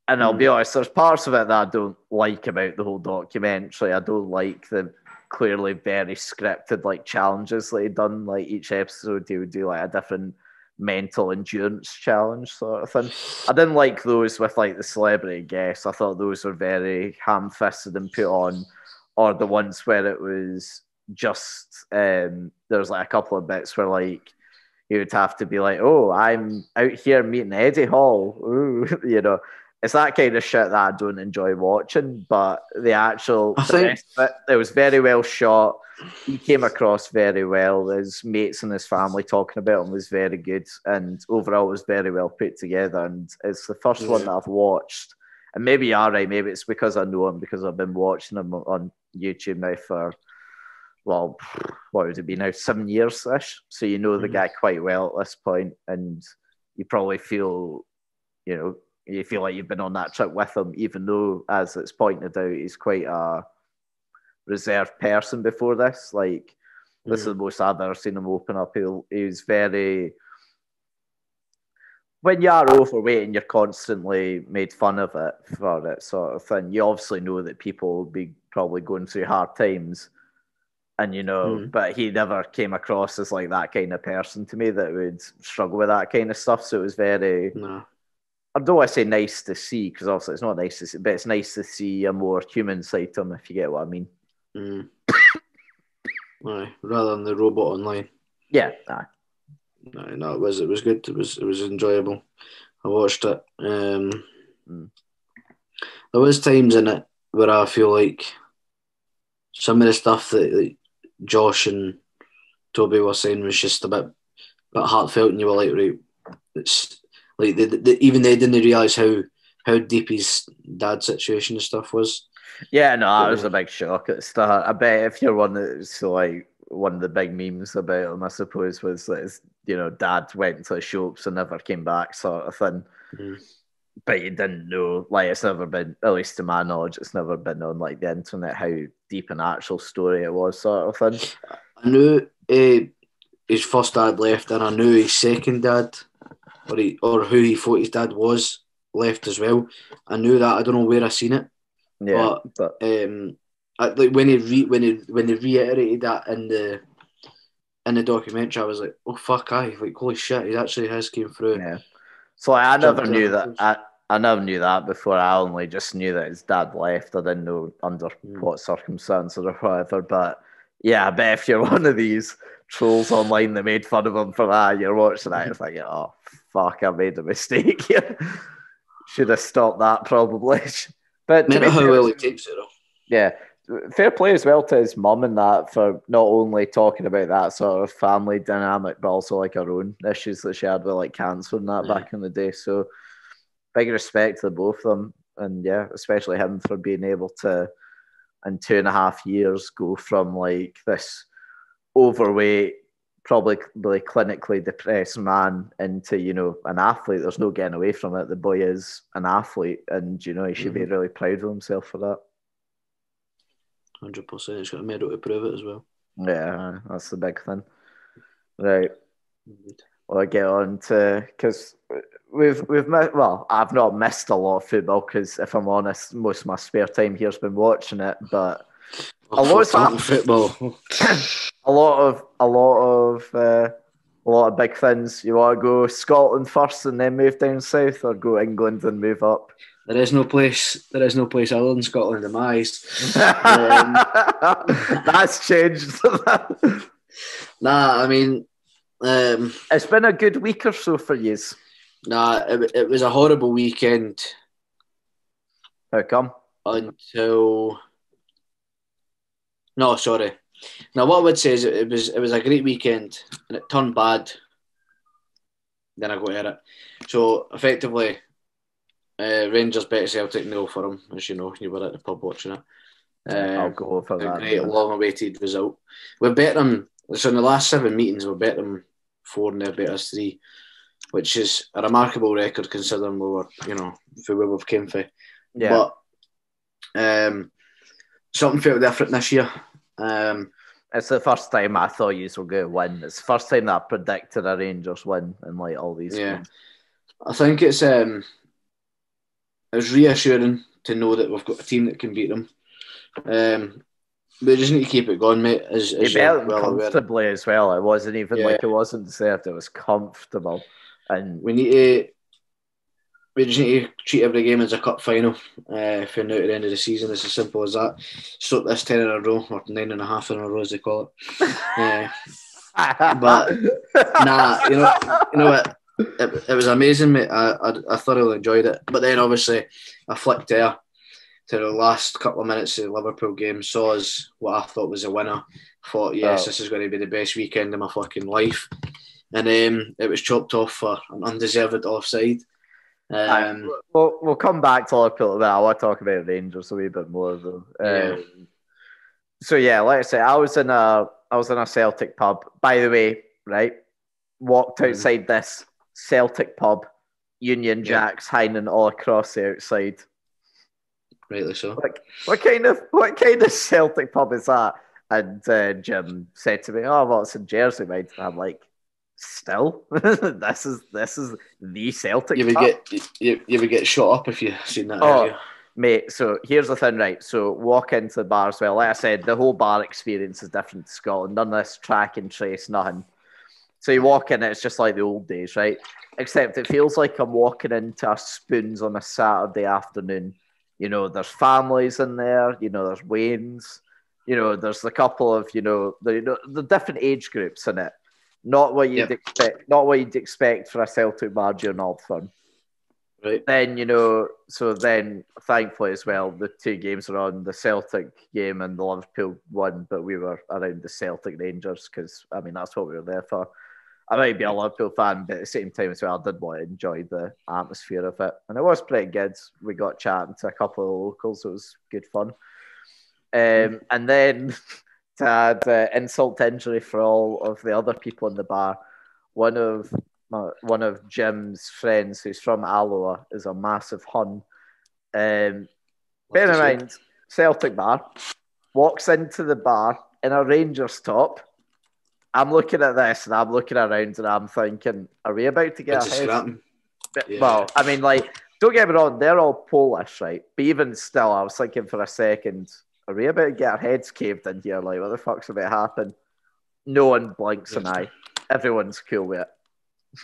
B: And I'll be honest, there's parts of it that I don't like about the whole documentary. I don't like the clearly very scripted like challenges that he'd done. Like each episode, he would do like a different mental endurance challenge sort of thing. I didn't like those with like the celebrity guests. I thought those were very ham-fisted and put on, or the ones where it was just there was like a couple of bits where like he would have to be like, "Oh, I'm out here meeting Eddie Hall," ooh, you know. It's that kind of shit that I don't enjoy watching, but the rest of it was very well shot. He came across very well. His mates and his family talking about him was very good, and overall it was very well put together. And it's the first one that I've watched. And maybe you're right, maybe it's because I know him, because I've been watching him on YouTube now for, well, what would it be now, 7 years-ish. So you know the guy quite well at this point, and you probably feel, you know, you feel like you've been on that trip with him, even though, as it's pointed out, he's quite a reserved person before this. Like, this is the most I've ever seen him open up. He's very... When you are overweight and you're constantly made fun of it for it sort of thing, you obviously know that people will be probably going through hard times. And, you know, but he never came across as like that kind of person to me that would struggle with that kind of stuff. So it was very... I don't want to say nice to see, because obviously it's not nice to see, but it's nice to see a more human side to him, if you get what I mean.
C: Aye, rather than the robot online.
B: Yeah, aye.
C: No, it was good. It was enjoyable. I watched it. There was times in it where I feel like some of the stuff that like, Josh and Toby were saying was just a bit heartfelt, and you were like, right, it's like even they didn't realise how deep his dad's situation and stuff was.
B: Yeah, no, that was a big shock at the start. I bet if you're one that's like one of the big memes about him, I suppose, was that his, you know, dad went to the shops and never came back, sort of thing. But you didn't know, like, it's never been, at least to my knowledge, it's never been on like the internet how deep an actual story it was, sort of thing.
C: I knew his first dad left, and I knew his second dad, or who he thought his dad was, left as well. I knew that. I don't know where I seen it.
B: Yeah,
C: but like when they reiterated that in the documentary, I was like, oh fuck, like holy shit, he actually has came through.
B: Yeah. So I never knew that. I never knew that before. I only just knew that his dad left. I didn't know under what circumstances or whatever. But yeah, I bet if you're one of these trolls online that made fun of him for that, you're watching that, it's like, oh fuck, I made a mistake here. Should have stopped that probably. But
C: to be how well he takes it though.
B: Yeah. Fair play as well to his mum and that for not only talking about that sort of family dynamic, but also like her own issues that she had with like cancer and that back in the day. So big respect to both of them. And yeah, especially him for being able to, in 2.5 years, go from like this overweight, probably clinically depressed man into, you know, an athlete. There's no getting away from it. The boy is an athlete, and, you know, he should be really proud of himself for that.
C: 100%. It's got a medal to prove it as well.
B: Yeah, that's the big thing. Right.
C: Indeed.
B: Well, I get on to because we've missed. Well, I've not missed a lot of football because, if I'm honest, most of my spare time here's been watching it. But a lot's
C: talking
B: happened.
C: football.
B: a lot of big things. You want to go Scotland first and then move down south, or go England and move up?
C: There is no place other than Scotland in my eyes.
B: That's changed.
C: Nah, I mean,
B: it's been a good week or so for you.
C: Nah, it was a horrible weekend.
B: How come?
C: Until no, sorry. Now, what I would say is it was a great weekend, and it turned bad. Then I got at it. So effectively, Rangers bet Celtic 0 for them, as you know. You were at the pub watching it.
B: I'll go for that.
C: A great long-awaited result. We bet them. So in the last 7 meetings, we bet them 4 and they've bet us 3, which is a remarkable record considering we were, for where we've came from.
B: Yeah.
C: But something felt different this year.
B: It's the first time I thought you were going to win. It's the first time that I predicted a Rangers win in like all these games.
C: I think it's reassuring to know that we've got a team that can beat them. We just need to keep it going, mate. As
B: you bet them comfortably as well. It wasn't even like it wasn't deserved. It was comfortable, and
C: we just need to treat every game as a cup final. For now at the end of the season, it's as simple as that. Stop this 10 in a row, or 9.5 in a row, as they call it. But nah, you know what? It was amazing, mate. I thoroughly enjoyed it. But then obviously, I flicked there to the last couple of minutes of the Liverpool game, saw us what I thought was a winner. Thought, yes, this is going to be the best weekend of my fucking life. And it was chopped off for an undeserved offside.
B: We'll come back to Liverpool a bit. I want to talk about Rangers a wee bit more though. So yeah, like I say, I was in a Celtic pub. By the way, right, walked outside this Celtic pub, Union Jacks hanging all across the outside.
C: Rightly so.
B: What kind of Celtic pub is that? And Jim said to me, "Oh, well, it's in Jersey, mate." And I'm like, "Still, this is the Celtic pub."
C: You would get shot up if you seen that area.
B: Mate, so here's the thing, right? So walk into the bar as well. Like I said, the whole bar experience is different to Scotland. None of this track and trace, nothing. So you walk in, it's just like the old days, right? Except it feels like I'm walking into a Spoons on a Saturday afternoon. There's families in there. There's Waynes. There's a couple of the different age groups in it. Not what you'd expect. Not what you'd expect for a Celtic bar during Old Firm.
C: Right.
B: Then so then thankfully as well, the 2 games are on, the Celtic game and the Liverpool one, but we were around the Celtic Rangers because that's what we were there for. I might be a Liverpool fan, but at the same time as well, I did want to enjoy the atmosphere of it, and it was pretty good. We got chatting to a couple of locals, so it was good fun. And then to add insult to injury for all of the other people in the bar, one of Jim's friends who's from Alloa is a massive Hun. Bear in mind, Celtic bar, walks into the bar in a Rangers top. I'm looking at this and I'm looking around and I'm thinking, are we about to get our heads? Yeah. Well, don't get me wrong, they're all Polish, right? But even still, I was thinking for a second, are we about to get our heads caved in here? Like, what the fuck's about to happen? No one blinks an eye. Everyone's cool with it.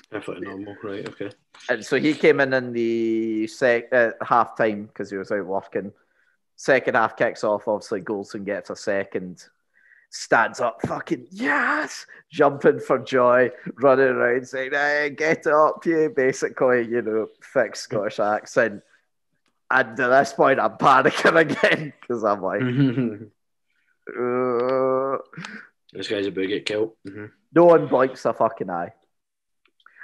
C: Perfectly normal, right? Okay.
B: And so he came in the half time because he was out working. Second half kicks off. Obviously, Goldson gets a second. Stands up, fucking yes, jumping for joy, running around saying, "Hey, get up, you!" Basically, thick Scottish accent. And at this point, I'm panicking again because I'm like,
C: this guy's about to get killed. Mm-hmm.
B: No one blinks a fucking eye.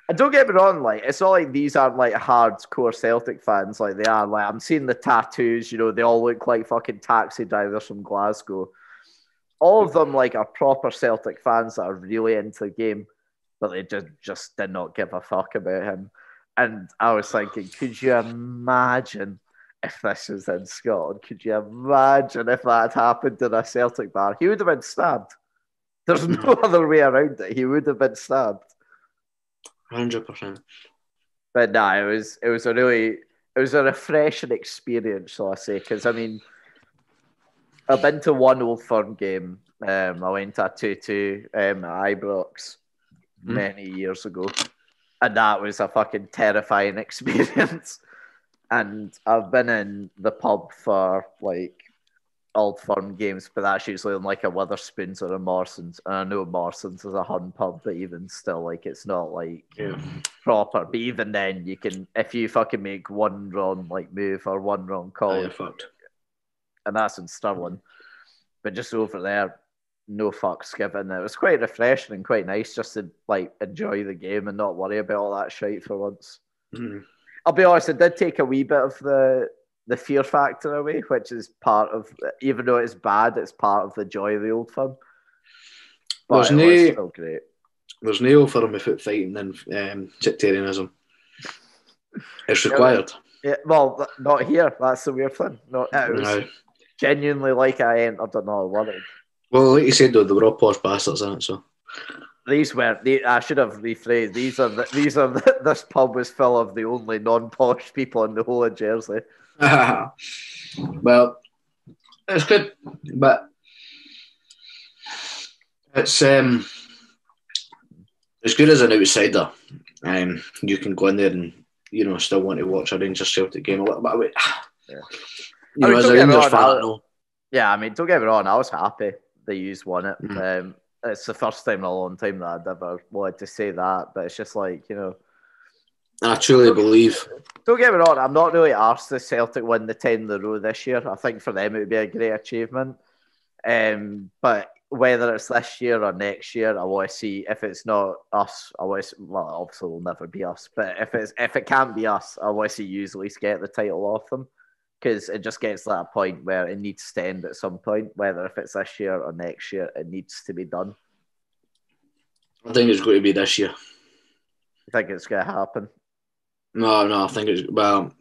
B: And don't get me wrong, it's not like these aren't like hardcore Celtic fans like they are. Like, I'm seeing the tattoos, they all look like fucking taxi drivers from Glasgow. All of them are proper Celtic fans that are really into the game, but they just did not give a fuck about him. And I was thinking, could you imagine if this was in Scotland. Could you imagine if that had happened in a Celtic bar? He would have been stabbed. There's no other way around it. He would have been stabbed.
C: 100%.
B: But nah, it was a refreshing experience, shall I say? Because I mean, I've been to one Old Firm game. I went to a 2-2 at Ibrox many years ago, and that was a fucking terrifying experience. And I've been in the pub for like Old Firm games, but that's usually in like a Witherspoons or a Morrison's. And I know Morrison's is a Hun pub, but even still, like it's not like proper. But even then, you can, if you fucking make one wrong like move or one wrong call,
C: you're fucked.
B: And that's in Stirling. But just over there, no fucks given. It was quite refreshing and quite nice just to like enjoy the game and not worry about all that shit for once. I'll be honest, it did take a wee bit of the fear factor away, which is part of, even though it's bad, it's part of the joy of the Old Firm. But it was still great.
C: There's no Old Firm without fighting and sectarianism. It's required.
B: Yeah, well, not here. That's the weird thing. No, it was genuinely like I entered another world.
C: Well, like you said, though, they were all posh bastards, in it, so.
B: These were. I should have rephrased. This pub was full of the only non-posh people in the whole of Jersey.
C: Well, it's good, but it's as good as an outsider. You can go in there and still want to watch a Rangers Celtic game a little bit away.
B: Yeah.
C: As a Rangers fan,
B: yeah, I mean, don't get me wrong. I was happy they used won it. It's the first time in a long time that I'd ever wanted to say that, but it's just like,
C: I truly believe.
B: Don't get me wrong, I'm not really arsed the Celtic win the 10 in a row this year. I think for them it would be a great achievement. But whether it's this year or next year, I want to see, if it's not us, obviously it will never be us, but if it can't be us, I want to see you at least get the title off them. Because it just gets to that point where it needs to end at some point, whether if it's this year or next year, it needs to be done.
C: I think it's going to be this year.
B: You think it's going to happen?
C: No, I think it's... Well,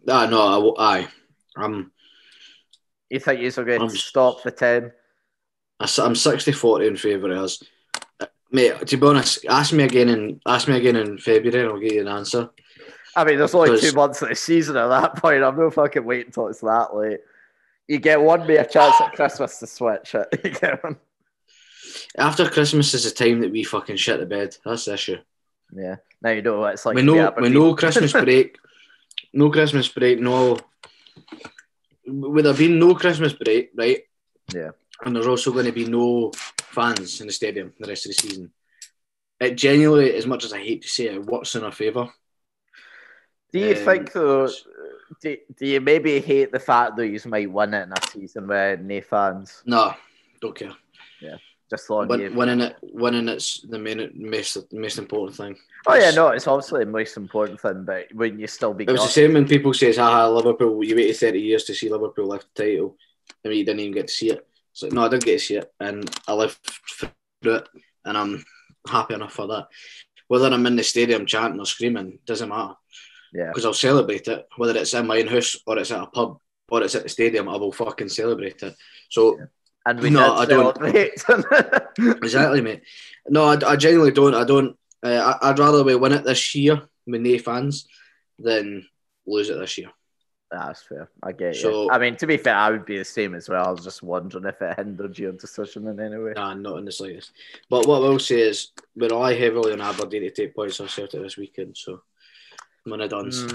B: You think you're going to stop the 10?
C: I'm 60-40 in favour of us. Mate, to be honest, ask me again in February and I'll give you an answer.
B: I mean, there's only 2 months of the season at that point. I'm no fucking waiting until it's that late. You get one more chance at Christmas to switch it. You get one.
C: After Christmas is the time that we fucking shit the bed. That's the issue.
B: Yeah. Now you know what it's like.
C: We know Christmas break. No Christmas break. No. Would there been no Christmas break, right?
B: Yeah.
C: And there's also going to be no fans in the stadium the rest of the season. It genuinely, as much as I hate to say it, works in our favour.
B: Do you think, though, do you maybe hate the fact that you might win it in a season with no fans?
C: No, don't care.
B: Yeah, just thought
C: winning it's the most important thing.
B: Oh yeah, no, it's obviously the most important thing, but when you still be...
C: It was the same when people say, haha, Liverpool, you waited 30 years to see Liverpool lift the title. I mean, you didn't even get to see it. It's like, no, I did get to see it, and I lived through it, and I'm happy enough for that. Whether I'm in the stadium chanting or screaming, doesn't matter.
B: Yeah. Because
C: I'll celebrate it, whether it's in my own house or it's at a pub or it's at the stadium, I will fucking celebrate it. So,
B: yeah. And we did celebrate.
C: Exactly, mate. No, I genuinely don't. I'd rather we win it this year with no fans than lose it this year.
B: That's fair. I get you. I mean, to be fair, I would be the same as well. I was just wondering if it hindered your decision in any way.
C: Nah, not in the slightest. But what I will say is, we're all heavily on Aberdeen to take points off Celtic this weekend, so I'm
B: just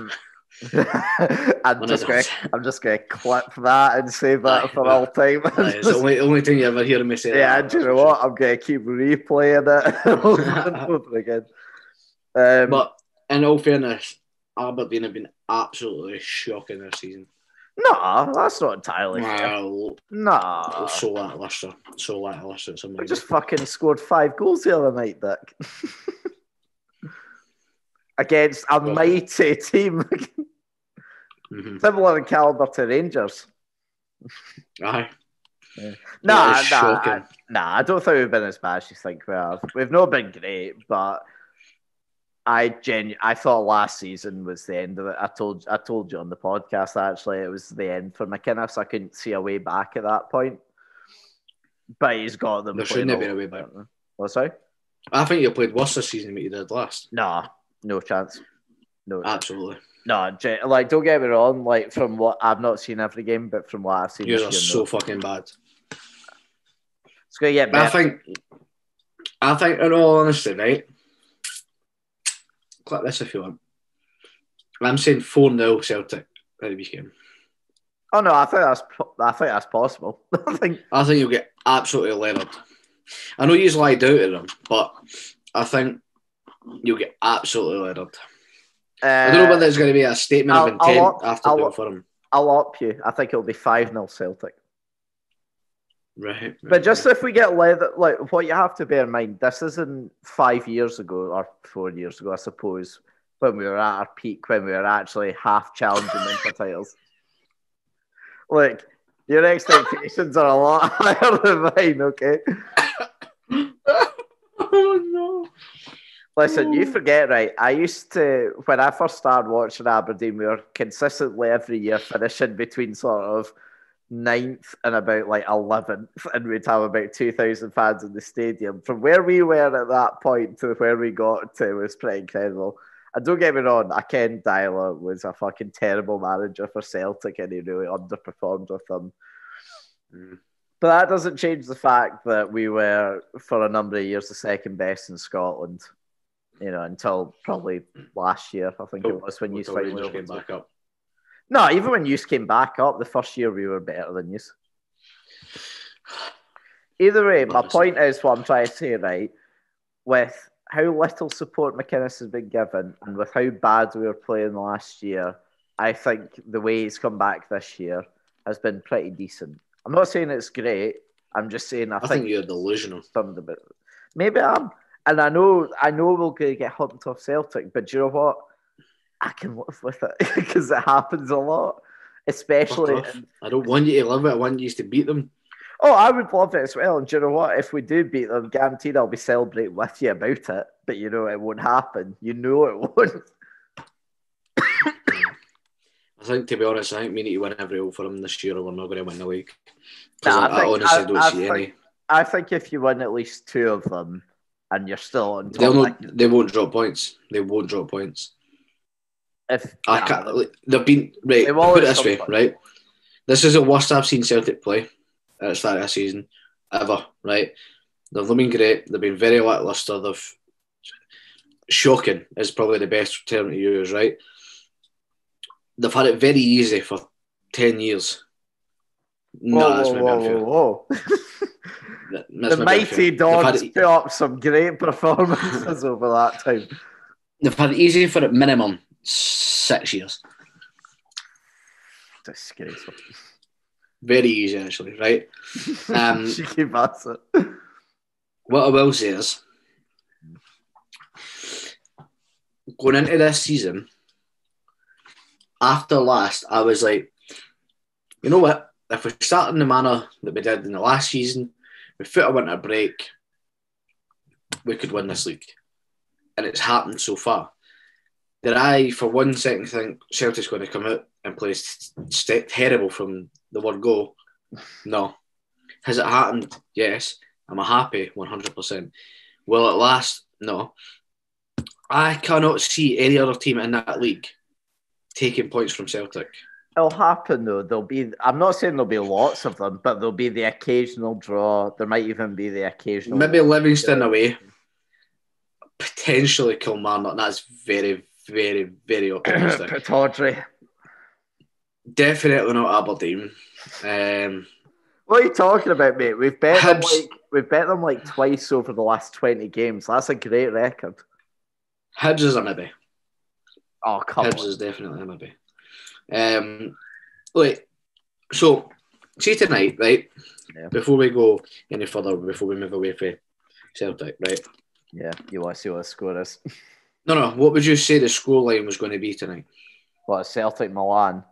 B: going to clip that and save that for all time.
C: It's the only thing you ever hear me say.
B: Yeah, do you know what? I'm going to keep replaying it over and over again.
C: But in all fairness, Aberdeen have been absolutely shocking this season.
B: No, that's not entirely fair. No.
C: So lacklustre.
B: We just fucking scored 5 goals the other night, Dick. Against a mighty team. Similar in calibre to Rangers.
C: Aye.
B: Yeah. Nah, I don't think we've been as bad as you think we have. We've not been great, but I thought last season was the end of it. I told you on the podcast actually it was the end for McInnes. I couldn't see a way back at that point. But he's got them.
C: There shouldn't have been a way back.
B: What, sorry?
C: I think you played worse this season than you did last.
B: Nah, no chance. No,
C: absolutely.
B: No, like don't get me wrong. Like from what I've not seen every game, but from what I've seen,
C: you are so fucking bad.
B: It's gonna get better.
C: I think, in all honesty, right? Click this if you want. I'm saying 4-0 Celtic at the weekend.
B: Oh no, I think that's possible. I think
C: you'll get absolutely leathered. I know you lied out at them, but I think you'll get absolutely leathered. I don't know whether there's going to be a statement of intent after going for him.
B: I'll up you. I think it'll be 5-0 Celtic.
C: Right.
B: But just if we get leathered, like what you have to bear in mind, this isn't 5 years ago or 4 years ago, I suppose, when we were at our peak, when we were actually half challenging them for titles. Like, your expectations are a lot higher than mine, okay?
C: Oh, no.
B: Listen, you forget, right? I used to, when I first started watching Aberdeen, we were consistently every year finishing between sort of 9th and about like 11th, and we'd have about 2,000 fans in the stadium. From where we were at that point to where we got to was pretty incredible. And don't get me wrong, Ken Dyler was a fucking terrible manager for Celtic and he really underperformed with them. But that doesn't change the fact that we were, for a number of years, the second best in Scotland. You know, until probably last year, I think it was, when you finally
C: came back up.
B: No, even when you came back up, the first year we were better than you. Either way, my point is what I'm trying to say, right? With how little support McInnes has been given and with how bad we were playing last year, I think the way he's come back this year has been pretty decent. I'm not saying it's great. I'm just saying I think
C: you're delusional.
B: Maybe I am. And I know we're going to get humped off Celtic, but do you know what? I can live with it because it happens a lot. Especially...
C: I don't want you to live it. I want you to beat them.
B: Oh, I would love it as well. And do you know what? If we do beat them, guaranteed I'll be celebrating with you about it. But you know it won't happen. You know it won't.
C: I think, to be honest, I think we need to win every Old Firm this year or we're not going to win the league. I honestly don't see any.
B: I think if you win at least 2 of them and you're still on
C: top... They won't drop points. They won't drop points. They've been... Right, put it this way, right? This is the worst I've seen Celtic play at the start of the season ever, right? They've been great. They've been very lacklustre. Shocking is probably the best term to use, right? They've had it very easy for 10 years.
B: Whoa. The mighty Dogs put up some great performances over that time.
C: They've had it easy for at minimum 6 years.
B: Disgraceful.
C: Very easy, actually, right?
B: Cheeky bastard.
C: What I will say is, going into this season, after last, I was like, you know what? If we start in the manner that we did in the last season, we put a winter break, we could win this league. And it's happened so far. Did I, for 1 second, think Celtic's going to come out and play terrible from the word go? No. Has it happened? Yes. Am I happy? 100%. Will it last? No. I cannot see any other team in that league taking points from Celtic.
B: It'll happen though. I'm not saying there'll be lots of them, but there'll be the occasional draw. There might even be the occasional...
C: Maybe Livingston away. Potentially Kilmarnock. That's very, very, very optimistic.
B: Pittodrie.
C: Definitely not Aberdeen.
B: What are you talking about, mate? We've bet them like twice over the last 20 games. That's a great record.
C: Hibs is a maybe.
B: Oh, come on.
C: Hibs is definitely a maybe. Wait, so see tonight, right?
B: Yeah.
C: Before we go any further, before we move away from Celtic, right?
B: Yeah, you want to see what the score is?
C: No. What would you say the scoreline was going to be tonight?
B: What, Celtic Milan?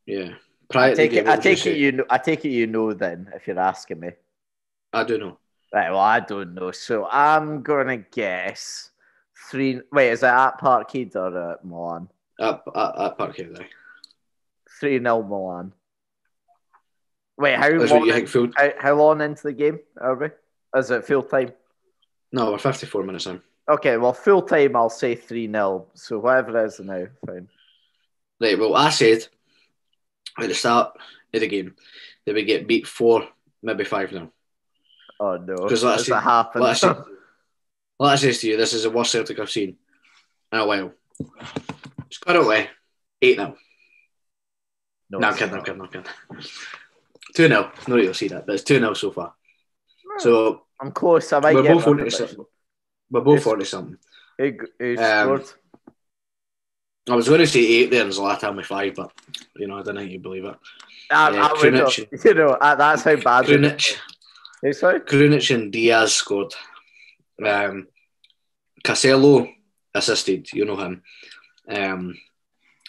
C: Yeah.
B: I take it you know then, if you're asking me.
C: I do know.
B: Right, well, I don't know. So I'm going to guess 3. Wait, is it at Parkhead or at Milan?
C: At Parkhead, aye.
B: 3-0 Milan. Wait,
C: That's what you think, full?
B: How long into the game are we? Is it full time?
C: No, we're 54 minutes in.
B: Okay, well, full time, I'll say 3-0. So whatever it is now, fine.
C: Right, well, I said at the start of the game they would get beat 4, maybe 5-0.
B: Oh, no.
C: Because
B: Does it happen?
C: Like I say to you, this is the worst Celtic I've seen in a while. Square it away, 8-0. No, I'm kidding. 2-0. No, you'll see that, but it's 2-0 so far. So
B: I'm close. I might
C: we're
B: get
C: both 40 something. We're both 40 something.
B: Who scored?
C: I was going to say 8 there and Zlatan with 5, but I don't think you believe it.
B: Krunic, that's how bad
C: Krunic.
B: Hey, sorry?
C: Krunic and Diaz scored. Cancelo assisted, you know him.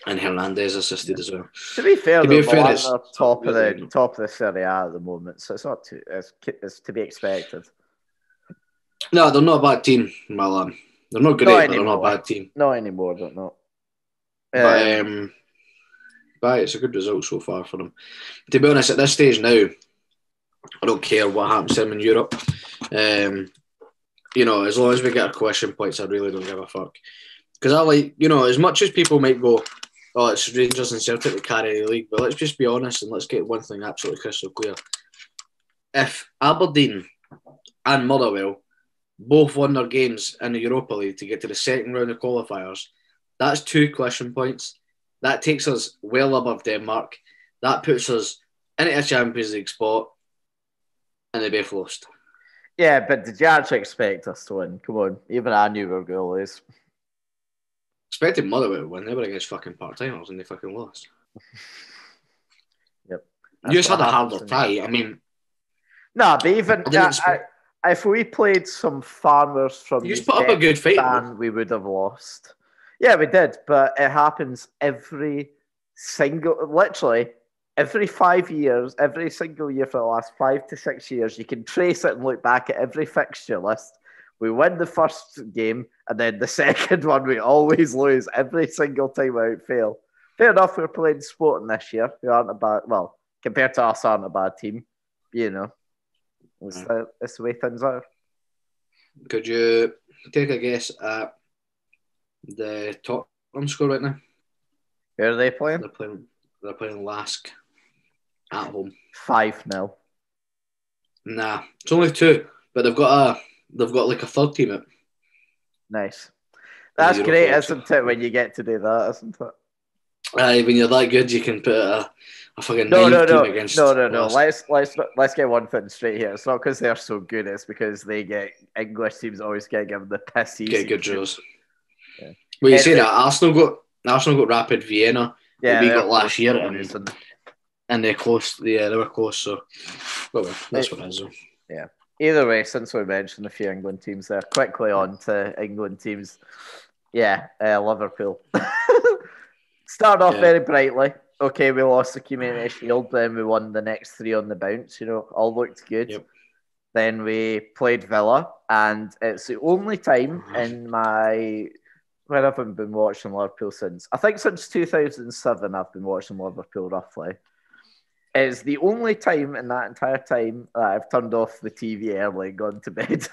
C: And Hernandez assisted as well.
B: To be fair,
C: it's
B: top of the Serie A at the moment, so it's not too. It's to be expected.
C: No, they're not a bad team, Milan. They're not great, but they're not a bad team.
B: Not anymore, don't know.
C: But it's a good result so far for them. To be honest, at this stage now, I don't care what happens to them in Europe. As long as we get our question points, I really don't give a fuck. Because I like, as much as people might go, oh, it's Rangers and Celtic that carry the league, but let's just be honest and let's get one thing absolutely crystal clear. If Aberdeen and Motherwell both won their games in the Europa League to get to the second round of qualifiers, that's 2 question points. That takes us well above Denmark. That puts us into a Champions League spot, and they both lost.
B: Yeah, but did you actually expect us to win? Come on, even I knew we were going to lose.
C: Expected Motherwell to win. They were against fucking part-timers and they fucking lost.
B: Yep.
C: You just had a harder tie. I mean...
B: No, but even... if we played some farmers from...
C: You just put up a good fight.
B: We would have lost. Yeah, we did, but it happens literally every 5 years, every single year for the last 5 to 6 years. You can trace it and look back at every fixture list. We win the first game, and then the second one we always lose every single time without fail. Fair enough, we're playing Sporting this year, who aren't a bad, well, compared to us, aren't a bad team. It's the way things are.
C: Could you take a guess at the Tottenham score right now?
B: Who are they playing?
C: They're playing Lask at home.
B: 5-0.
C: Nah, it's only 2, but they've got like a third team out.
B: Nice. That's great, isn't it? When you get to do that, isn't it?
C: When you're that good, you can put a fucking
B: team
C: against.
B: No. Let's get one thing straight here. It's not because they're so good. It's because they get English teams always get given the piss easy.
C: Get good draws. Yeah. Well, you say that Arsenal got Rapid Vienna. Yeah, we got last year, and they're close. Yeah, they were close. So, that's what it is. Though.
B: Yeah. Either way, since we mentioned a few England teams there, quickly on to England teams. Yeah, Liverpool. Started off very brightly. Okay, we lost the Community Shield, then we won the next 3 on the bounce. All looked good. Yep. Then we played Villa, and it's the only time in where I've been watching Liverpool since. I think since 2007 I've been watching Liverpool roughly. It's the only time in that entire time that I've turned off the TV early and gone to bed.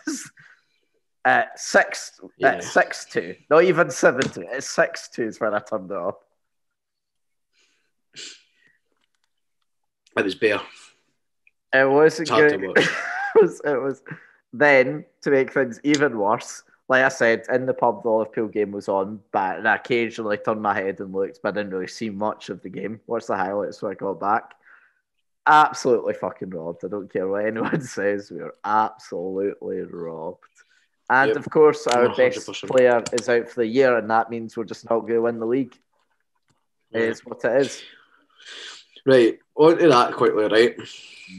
B: At 6-2. Not even 7-2. It's 6-2 is when I turned it off.
C: It was bare.
B: It wasn't good. It was. Then, to make things even worse, like I said, in the pub, the Liverpool game was on, but I occasionally turned my head and looked, but I didn't really see much of the game. Watched the highlights when I got back. Absolutely fucking robbed. I don't care what anyone says. We were absolutely robbed. And of course, our 100%. Best player is out for the year, and that means we're just not going to win the league. It is what it is.
C: Right, on to that quickly, right?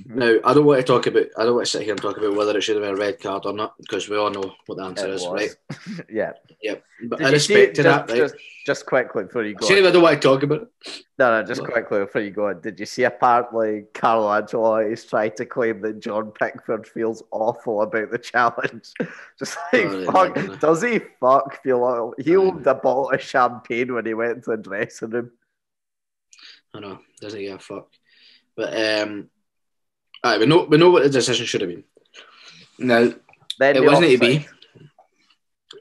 C: Now, I don't want to sit here and talk about whether it should have been a red card or not, because we all know what the answer is, right?
B: Yeah.
C: Yep. But
B: Did
C: I
B: you see
C: respect to that, right?
B: Just quickly before you go.
C: See, I don't want to talk about it.
B: No, just quickly before you go. Did you see apparently Carlo Ancelotti's tried to claim that John Pickford feels awful about the challenge? Just like, fuck, does he feel like he owned a bottle of champagne when he went to the dressing room?
C: I know, doesn't give a fuck. But we know what the decision should have been. Now,
B: then
C: it wasn't to be.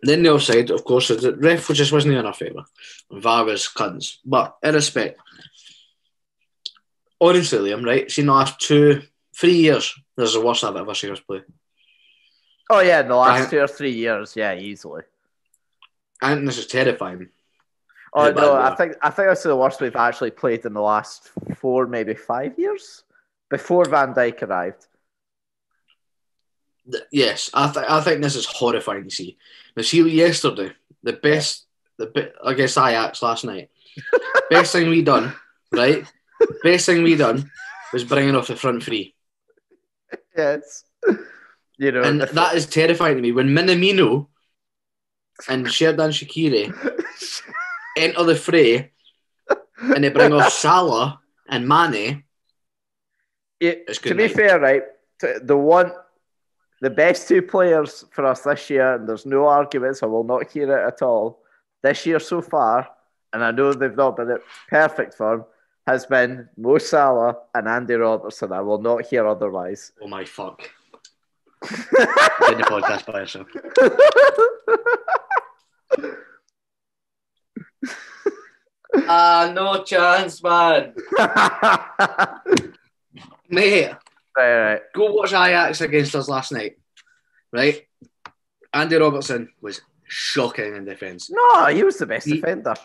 C: Then the offside, of course, the ref just wasn't in our favour. VAR was cunts. But in respect, honestly, Liam, right? See, in the last 3 years, this is the worst I've ever seen us play.
B: Oh yeah, in the last 2 or 3 years, yeah, easily.
C: I think this is terrifying.
B: Oh no, I think that's the worst we've actually played in the last 4, maybe 5 years before Van Dijk arrived.
C: Yes, I think this is horrifying to see. Now, see yesterday, against Ajax last night, best thing we done, right? Best thing we done was bringing off the front three.
B: Yes, you know,
C: and that is terrifying to me. When Minamino and Xherdan Shaqiri enter the fray, and they bring off Salah and Mane.
B: To be fair, right, the best 2 players for us this year, and there's no arguments, I will not hear it at all, this year so far, and I know they've not been at perfect form, has been Mo Salah and Andy Robertson. I will not hear otherwise.
C: Oh my fuck. Did the podcast by yourself. No chance, man. Mate.
B: Right.
C: Go watch Ajax against us last night. Right? Andy Robertson was shocking in defence.
B: No, he was the best defender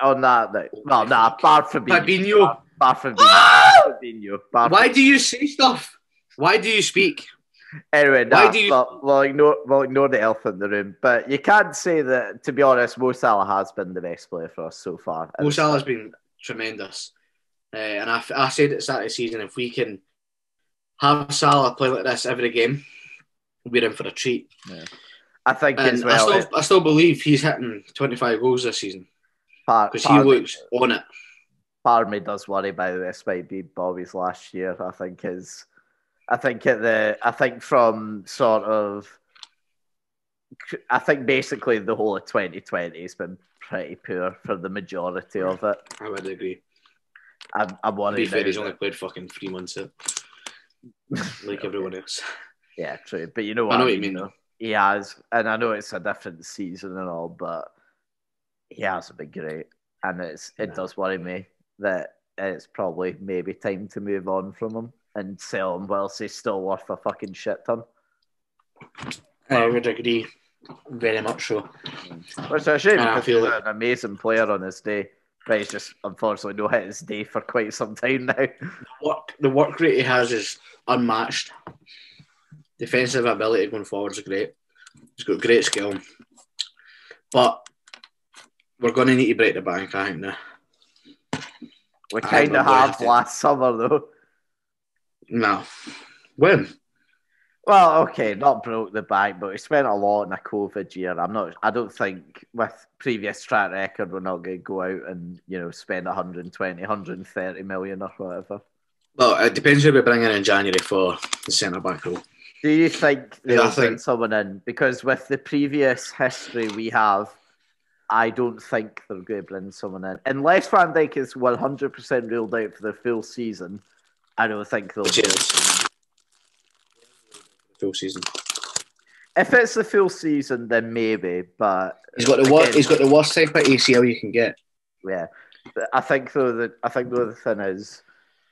B: on that night. Well, apart from
C: Fabinho.
B: Fabinho.
C: Why do you say stuff? Why do you speak?
B: Anyway, we'll ignore the elephant in the room. But you can't say that, to be honest, Mo Salah has been the best player for us so far.
C: Mo Salah has been tremendous. And I said at the start of the season, if we can have Salah play like this every game, we're in for a treat.
B: Yeah. I think as well.
C: I still believe he's hitting 25 goals this season because he looks on it.
B: Part of me does worry, by the way, this might be Bobby's last year. I think basically the whole of 2020 has been pretty poor for the majority of it.
C: I would agree.
B: I'm worried.
C: To be fair, he's only played fucking 3 months out, like everyone else.
B: Yeah, true. But you know what
C: I know what you mean, though.
B: He has, and I know it's a different season and all, but he hasn't been great, and it does worry me that it's probably maybe time to move on from him and sell him whilst he's still worth a fucking shit ton.
C: I would agree, very much so.
B: Which is a shame because he's an amazing player on his day, but he's just unfortunately not hit his day for quite some time now.
C: The work rate he has is unmatched. Defensive ability going forward is great. He's got great skill. But we're going to need to break the bank, I think, now.
B: We kind of have last summer, though.
C: No. When?
B: Well, okay, not broke the bank, but we spent a lot in a COVID year. I don't think with previous track record we're not going to go out and, spend 120, 130 million or whatever.
C: Well, it depends who we bring in January for the centre-back role.
B: Do you think they'll bring someone in? Because with the previous history we have, I don't think they're going to bring someone in. Unless Van Dijk is 100% ruled out for the full season, I don't think they'll do it.
C: Full season.
B: If it's the full season, then maybe. But
C: he's got the worst type of ACL you can get.
B: Yeah, but I think the thing is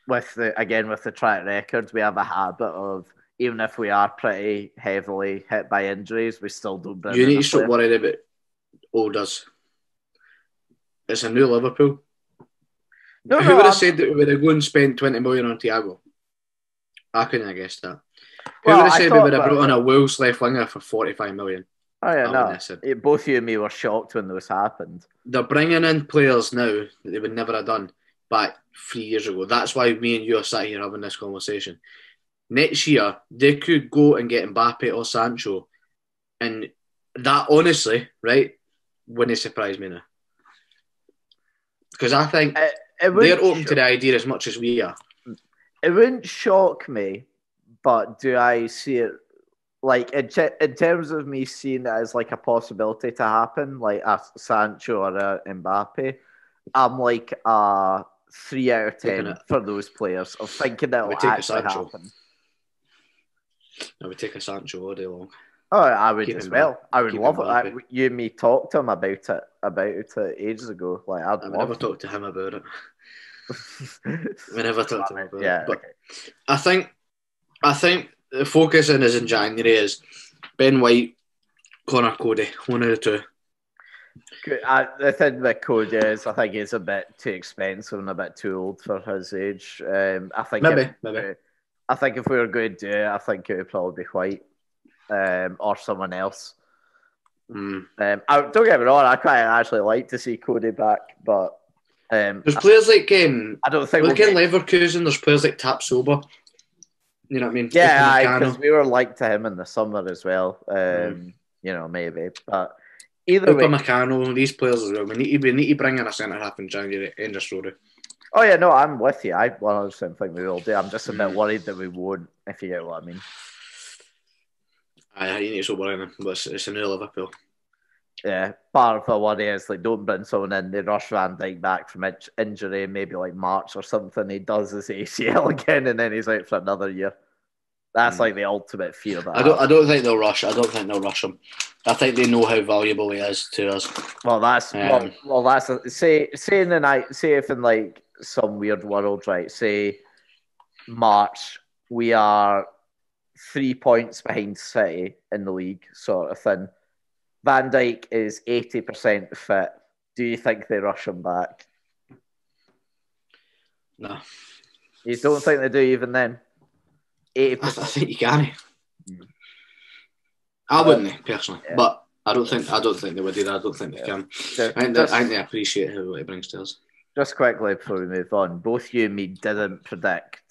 B: with the track record, we have a habit of, even if we are pretty heavily hit by injuries, we still don't bring.
C: You need to stop worrying about Olders. It's a new Liverpool. Who would have said that we would have gone and spent 20 million on Thiago? I couldn't have guessed that. Who would have said we would have brought on a Wolves left winger for 45 million?
B: Oh yeah, no. Both you and me were shocked when this happened.
C: They're bringing in players now that they would never have done. back 3 years ago. That's why me and you are sat here having this conversation. Next year, they could go and get Mbappe or Sancho. And that, honestly, right, wouldn't surprise me now. Because I think they're open to the idea as much as we are.
B: It wouldn't shock me, but do I see it like in terms of me seeing it as like a possibility to happen, like a Sancho or a Mbappe? I'm like a 3 out of 10 for those players of thinking that will actually happen.
C: I would take a Sancho all day long.
B: Oh, I would as well. I would love it. You and me talked to him about it ages ago. Like I've
C: never talked to him about it. We never talked to him about it. But
B: okay.
C: I think the focus is in January is Ben Whyte, Connor Cody, one of the two.
B: The thing with Cody is I think he's a bit too expensive and a bit too old for his age. I think
C: maybe.
B: I think if we were going to do it, I think it would probably be Whyte or someone else. Don't get me wrong, I quite actually like to see Cody back, but
C: there's players like
B: I don't think
C: in Leverkusen. There's players like Tap Sober. You know what I mean?
B: Yeah, because we were like to him in the summer as well. You know, maybe, but either way,
C: Upamecano, these players as well. We need to bring in a centre half in January. End of story.
B: Oh yeah, no, I'm with you. I 100% think we will do. I'm just a bit worried that we won't, if you get what I mean.
C: You need to stop worrying, but it's a new Liverpool.
B: Yeah, part of the worry is like don't bring someone in. They rush Van Dijk back from injury, maybe like March or something. He does his ACL again, and then he's out for another year. That's like the ultimate fear.
C: I don't think they'll rush. I don't think they'll rush him. I think they know how valuable he is to us.
B: Well, that's say in the night. Say if in like some weird world, right? Say March, we are 3 points behind City in the league, sort of thing. Van Dijk is 80% fit. Do you think they rush him back?
C: No.
B: You don't think they do even then? 80%.
C: I think you can. I wouldn't personally, but I don't think they would do that. I don't think they can. I think they appreciate what it brings to us.
B: Just quickly before we move on, both you and me didn't predict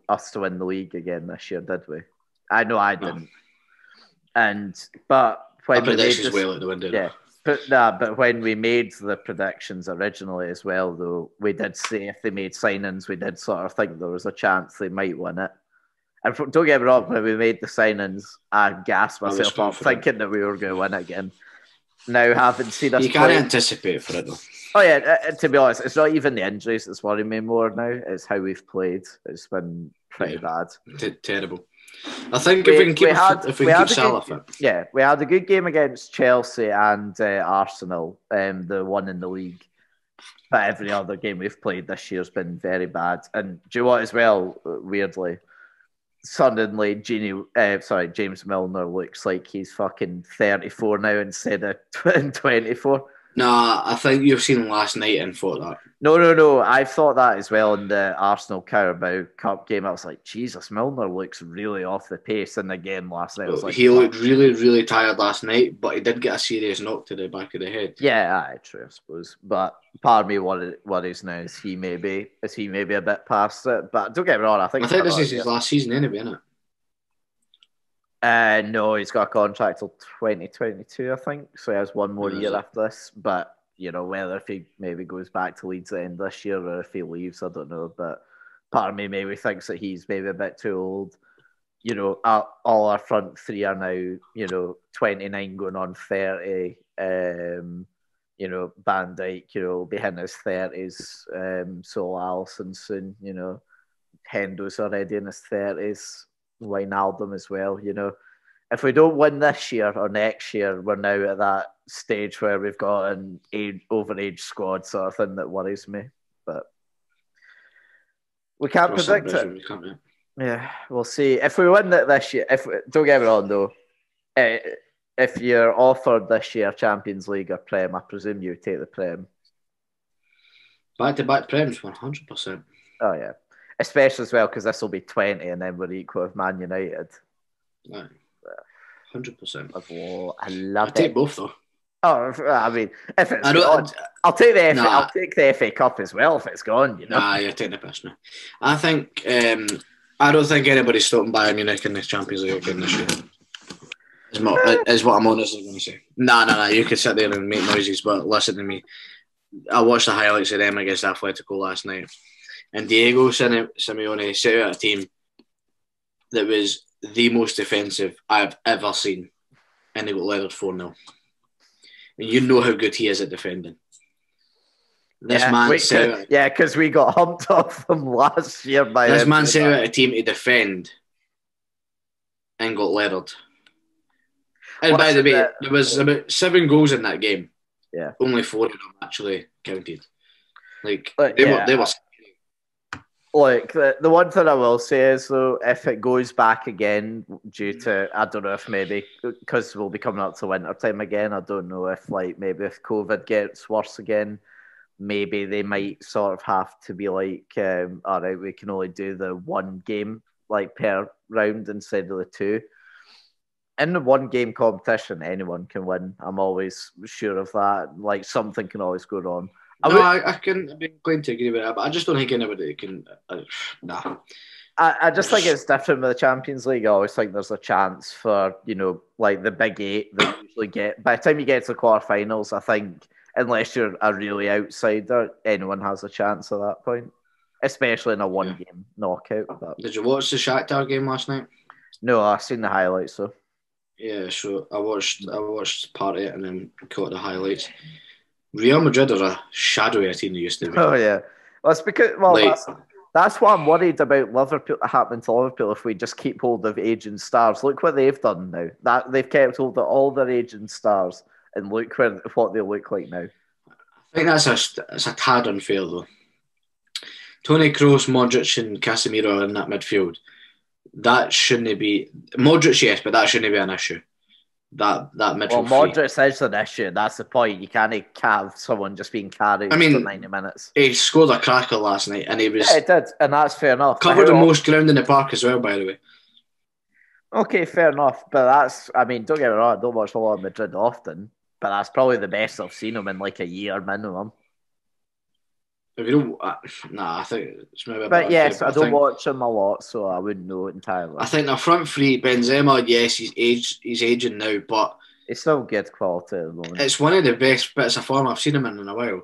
B: us to win the league again this year, did we? I know I didn't. But when we made but when we made the predictions originally as well, though, we did say if they made signings, we did sort of think there was a chance they might win it. And don't get me wrong, when we made the signings, I gasped myself up thinking that we were going to win it again. Now, having seen us,
C: you can't anticipate for it though.
B: Oh yeah, to be honest, it's not even the injuries that's worrying me more now. It's how we've played. It's been pretty bad.
C: Terrible. I think if we can keep Salah fit.
B: Yeah, we had a good game against Chelsea and Arsenal, the one in the league. But every other game we've played this year has been very bad. And do you know what as well, weirdly? Suddenly, James Milner looks like he's fucking 34 now instead of 24.
C: No, I think you've seen him last night and thought that.
B: No. I thought that as well in the Arsenal Carabao Cup game. I was like, Jesus, Milner looks really off the pace. And again, last night, I was like,
C: he looked really, really tired last night, but he did get a serious knock to the back of the head.
B: Yeah, true, I suppose. But part of me worries now is he maybe a bit past it. But don't get me wrong, I think
C: this is his last season anyway, isn't it?
B: No, he's got a contract till 2022, I think. So he has one more year after this. But, you know, whether if he maybe goes back to Leeds at the end of this year or if he leaves, I don't know. But part of me maybe thinks that he's maybe a bit too old. You know, all our front three are now, 29 going on 30. Van Dijk, will be in his 30s. So Allan soon, Hendo's already in his 30s. Wijnaldum as well, If we don't win this year or next year, we're now at that stage where we've got an overage squad sort of thing that worries me. But we can't predict it. Yeah, we'll see. If we win it this year, don't get me wrong though, if you're offered this year Champions League or Prem, I presume you take the Prem.
C: Back-to-back Prems, 100%.
B: Oh yeah. Especially as well because this will be 20 and then we're equal with Man United.
C: Right. 100%.
B: I love it.
C: I take both though.
B: Oh, I mean, if it's
C: I
B: gone,
C: don't.
B: I'll take the FA.
C: Nah.
B: I'll take the FA Cup as well if it's gone. You know.
C: Nah, you're taking the piss now. I think. I don't think anybody's stopping Bayern Munich in the Champions League again this year. Is what I'm honestly going to say. Nah. You could sit there and make noises, but listen to me. I watched the highlights of them against Atletico last night, and Diego Simeone set out a team that was the most defensive I've ever seen, and they got leathered 4-0. And you know how good he is at defending.
B: Because we got humped off them last year by
C: this man set out a team to defend and got leathered. And by the way, there was about 7 goals in that game.
B: Yeah,
C: only 4 of them actually counted. They were.
B: Like the one thing I will say is though, if it goes back again due to, I don't know if maybe because we'll be coming up to winter time again. I don't know if maybe if COVID gets worse again, maybe they might sort of have to be like, all right, we can only do the 1 game per round instead of the 2. In the 1 game competition, anyone can win. I'm always sure of that. Something can always go wrong.
C: I can be inclined to agree with that, but I just don't think anybody can. Nah.
B: I just think it's different with the Champions League. I always think there's a chance for, the big 8 that you usually get. By the time you get to the quarterfinals, I think, unless you're a really outsider, anyone has a chance at that point, especially in a 1-game knockout. But...
C: Did you watch the Shakhtar game last night?
B: No, I've seen the highlights, so.
C: Yeah, so I watched part of it and then caught the highlights. Real Madrid are a shadowy team they used to be.
B: Oh yeah, well, it's because that's what I'm worried about Liverpool happening to Liverpool if we just keep hold of aging stars. Look what they've done now. That they've kept hold of all their aging stars, and look what they look like now.
C: I think that's a tad unfair though. Toni Kroos, Modric, and Casemiro are in that midfield. That shouldn't be Modric, yes, but that shouldn't be an issue. That midfield.
B: Well, Modric is an issue. That's the point. You can't have someone just being carried for 90 minutes.
C: He scored a cracker last night, and he was.
B: Yeah, he did, and that's fair enough.
C: Covered the most ground in the park as well, by the way.
B: Okay, fair enough, but that's. I mean, don't get me wrong. I don't watch a lot of Madrid often, but that's probably the best I've seen him in a year minimum.
C: If you don't, I think it's maybe.
B: But yes, I don't watch him a lot, so I wouldn't know entirely.
C: I think the front 3, Benzema, yes, he's aging now, but
B: it's still good quality at the moment.
C: It's one of the best bits of form I've seen him in a while.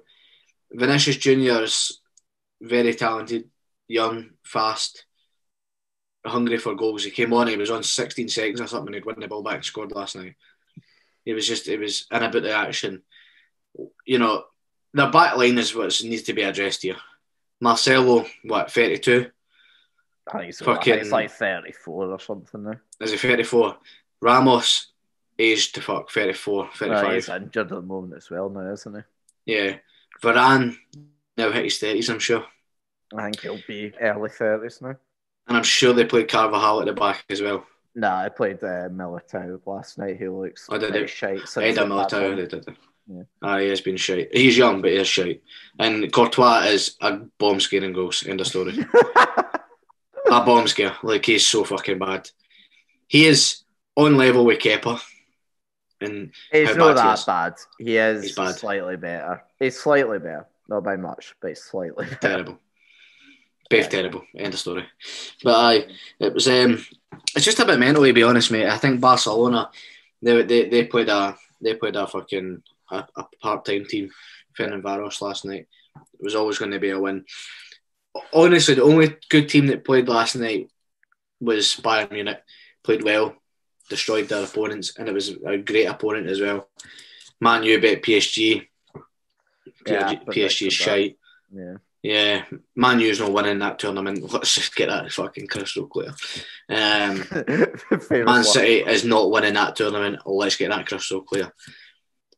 C: Vinicius Junior is very talented, young, fast, hungry for goals. He came on, he was on 16 seconds or something, he'd win the ball back and scored last night. It was in about the action. The back line is what needs to be addressed here. Marcelo, 32?
B: I think it's like 34 or something now.
C: Is he 34? Ramos, aged to 34, 35.
B: He's injured at the moment as well now, isn't he?
C: Yeah. Varane, now hit his 30s, I'm sure.
B: I think he'll be early 30s now.
C: And I'm sure they played Carvajal at the back as well.
B: Nah, I played Militao last night. He looks shite.
C: Eda Militao, they did it. Yeah. He has been shite. He's young, but he is shite. And Courtois is a bomb scaring goals. End of story. A bomb scare. He's so fucking bad. He is on level with Kepa. And
B: he's not that bad. He is slightly better. He's slightly better. Not by much, but he's slightly better.
C: Terrible. Both terrible. End of story. But it was. It's just a bit mental, to be honest, mate. I think Barcelona, they played a fucking a part-time team, Ferencváros last night. It was always going to be a win. Honestly, the only good team that played last night was Bayern Munich. Played well, destroyed their opponents, and it was a great opponent as well. Man U beat PSG. PSG is shite. Yeah. Man U's not winning that tournament. Let's just get that fucking crystal clear. Man City is not winning that tournament. Let's get that crystal clear.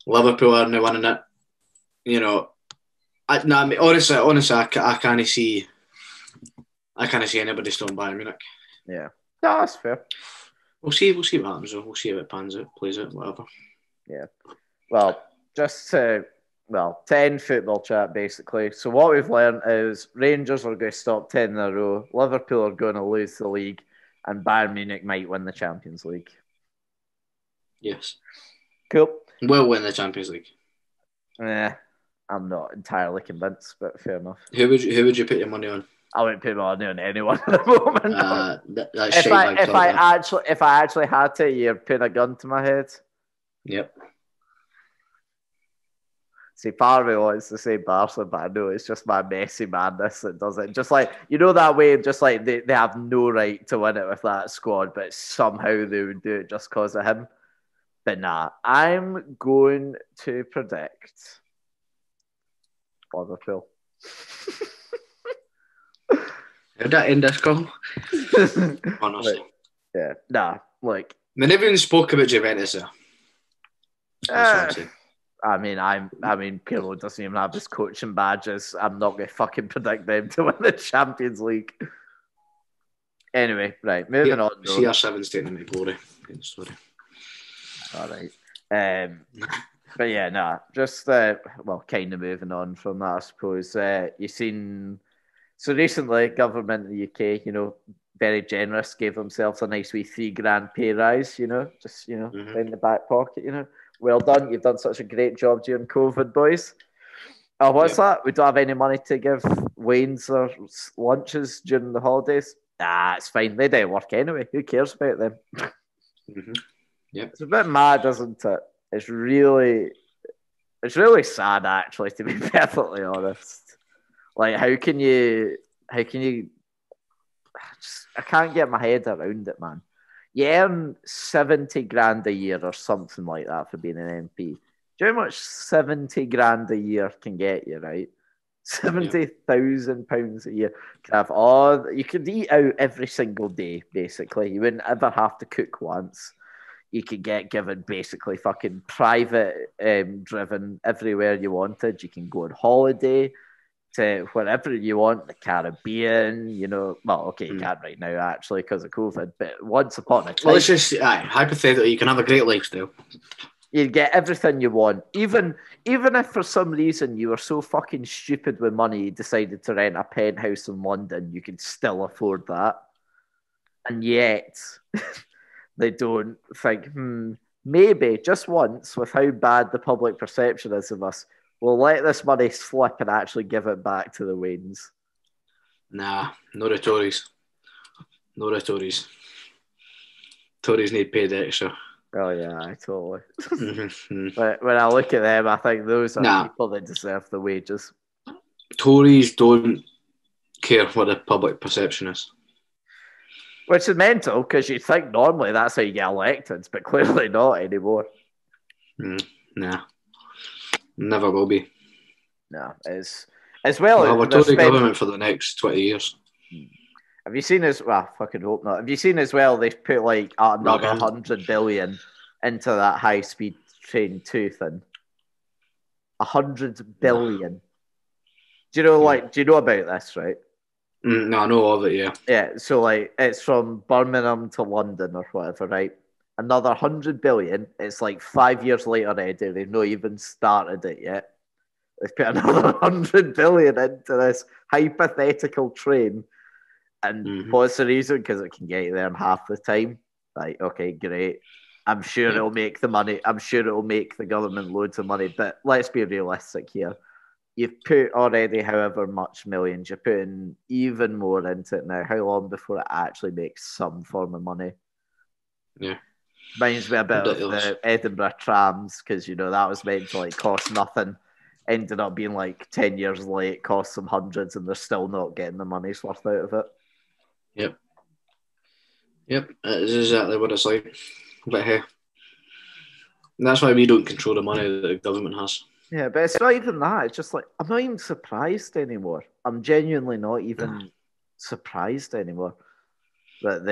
C: Liverpool are now winning it. Honestly, I can't see anybody stopping Bayern Munich.
B: Yeah, no, that's fair.
C: We'll see what happens. We'll see if it pans out, plays out, whatever.
B: Yeah. Well, just to end football chat basically. So what we've learned is Rangers are going to stop 10 in a row. Liverpool are going to lose the league, and Bayern Munich might win the Champions League.
C: Yes.
B: Cool.
C: will win the Champions League.
B: I'm not entirely convinced, but fair enough.
C: Who would you put your money on?
B: I wouldn't put my money on anyone at the moment.
C: That's
B: if I actually had to, you're putting a gun to my head.
C: Yep.
B: See, part of me wants to say Barca, but I know it's just my messy madness that does it. Just like, you know, that way, just like they have no right to win it with that squad, but somehow they would do it just because of him. But nah, I'm going to predict Liverpool.
C: How'd that end this call? Honestly.
B: Yeah, nah, like...
C: We never even spoke about Juventus there. That's what I'm saying.
B: I mean, Pirlo doesn't even have his coaching badges. I'm not going to fucking predict them to win the Champions League. Anyway, right, moving on.
C: CR7's taking my glory. Sorry.
B: All right. But yeah, nah, just, kind of moving on from that, I suppose. You've seen... So recently, government in the UK, you know, very generous, gave themselves a nice wee $3,000 pay rise, you know, just, you know, in the back pocket, you know. Well done. You've done such a great job during COVID, boys. Oh, what's that? We don't have any money to give Wayne's or lunches during the holidays. It's fine. They don't work anyway. Who cares about them?
C: Yep.
B: It's a bit mad, isn't it? It's really sad, actually, to be perfectly honest. Like, how can you? I can't get my head around it, man. You earn 70 grand a year or something like that for being an MP. Do you know how much 70 grand a year can get you, right? £70,000 a year. You could eat out every single day, basically. You wouldn't ever have to cook once. You could get given basically fucking private driven everywhere you wanted. You can go on holiday to wherever you want, the Caribbean, you know. Well, okay, you can't right now, actually, because of COVID, but once upon a time...
C: Well, it's just, hypothetically, you can have a great lifestyle.
B: You get everything you want. Even if for some reason you were so fucking stupid with money, you decided to rent a penthouse in London, you could still afford that. And yet, they don't think, maybe, just once, with how bad the public perception is of us, we'll let this money slip and actually give it back to the Waynes.
C: Nah, no the Tories. No the Tories. Tories need paid extra.
B: Oh, yeah, totally. But when I look at them, I think those are people that deserve the wages.
C: Tories don't care what the public perception is.
B: Which is mental, because you'd think normally that's how you get elected, but clearly not anymore.
C: Nah. Never will be.
B: No, as well.
C: We'll have a Tory government for the next 20 years.
B: Have you seen as well? Fucking hope not. Have you seen as well? They've put like another 100 billion into that high-speed train thing. 100 billion. Do you know about this, right?
C: No, I know of it. Yeah.
B: Yeah. So like, it's from Birmingham to London or whatever, right? Another 100 billion. It's like 5 years later already. They've not even started it yet. They've put another 100 billion into this hypothetical train. And what's the reason? Because it can get you there in half the time. Like, okay, great. I'm sure it'll make the money. I'm sure it'll make the government loads of money. But let's be realistic here. You've put already however much millions. You're putting even more into it now. How long before it actually makes some form of money?
C: Yeah.
B: Reminds me a bit of the Edinburgh trams, because, you know, that was meant to like cost nothing. Ended up being like 10 years late, cost some hundreds, and they're still not getting the money's worth out of it.
C: Yep, that is exactly what it's like. But hey, that's why we don't control the money that the government has.
B: Yeah, but it's not even that. It's just like, I'm not even surprised anymore. I'm genuinely not even surprised anymore that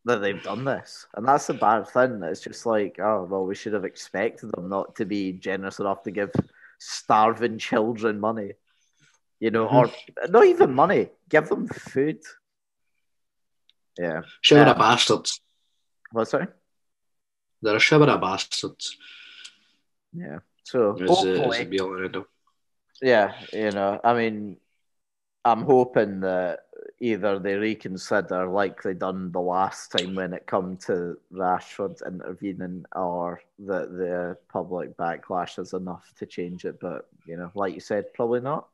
B: they've done this. And that's the bad thing. It's just like, oh, well, we should have expected them not to be generous enough to give starving children money. You know, or not even money. Give them food. Yeah.
C: Shower of bastards.
B: What, sorry?
C: They're a shower of bastards.
B: Yeah. So, hopefully, yeah, you know, I mean, I'm hoping that, either they reconsider like they done the last time when it come to Rashford intervening, or that the public backlash is enough to change it. But like you said, probably not.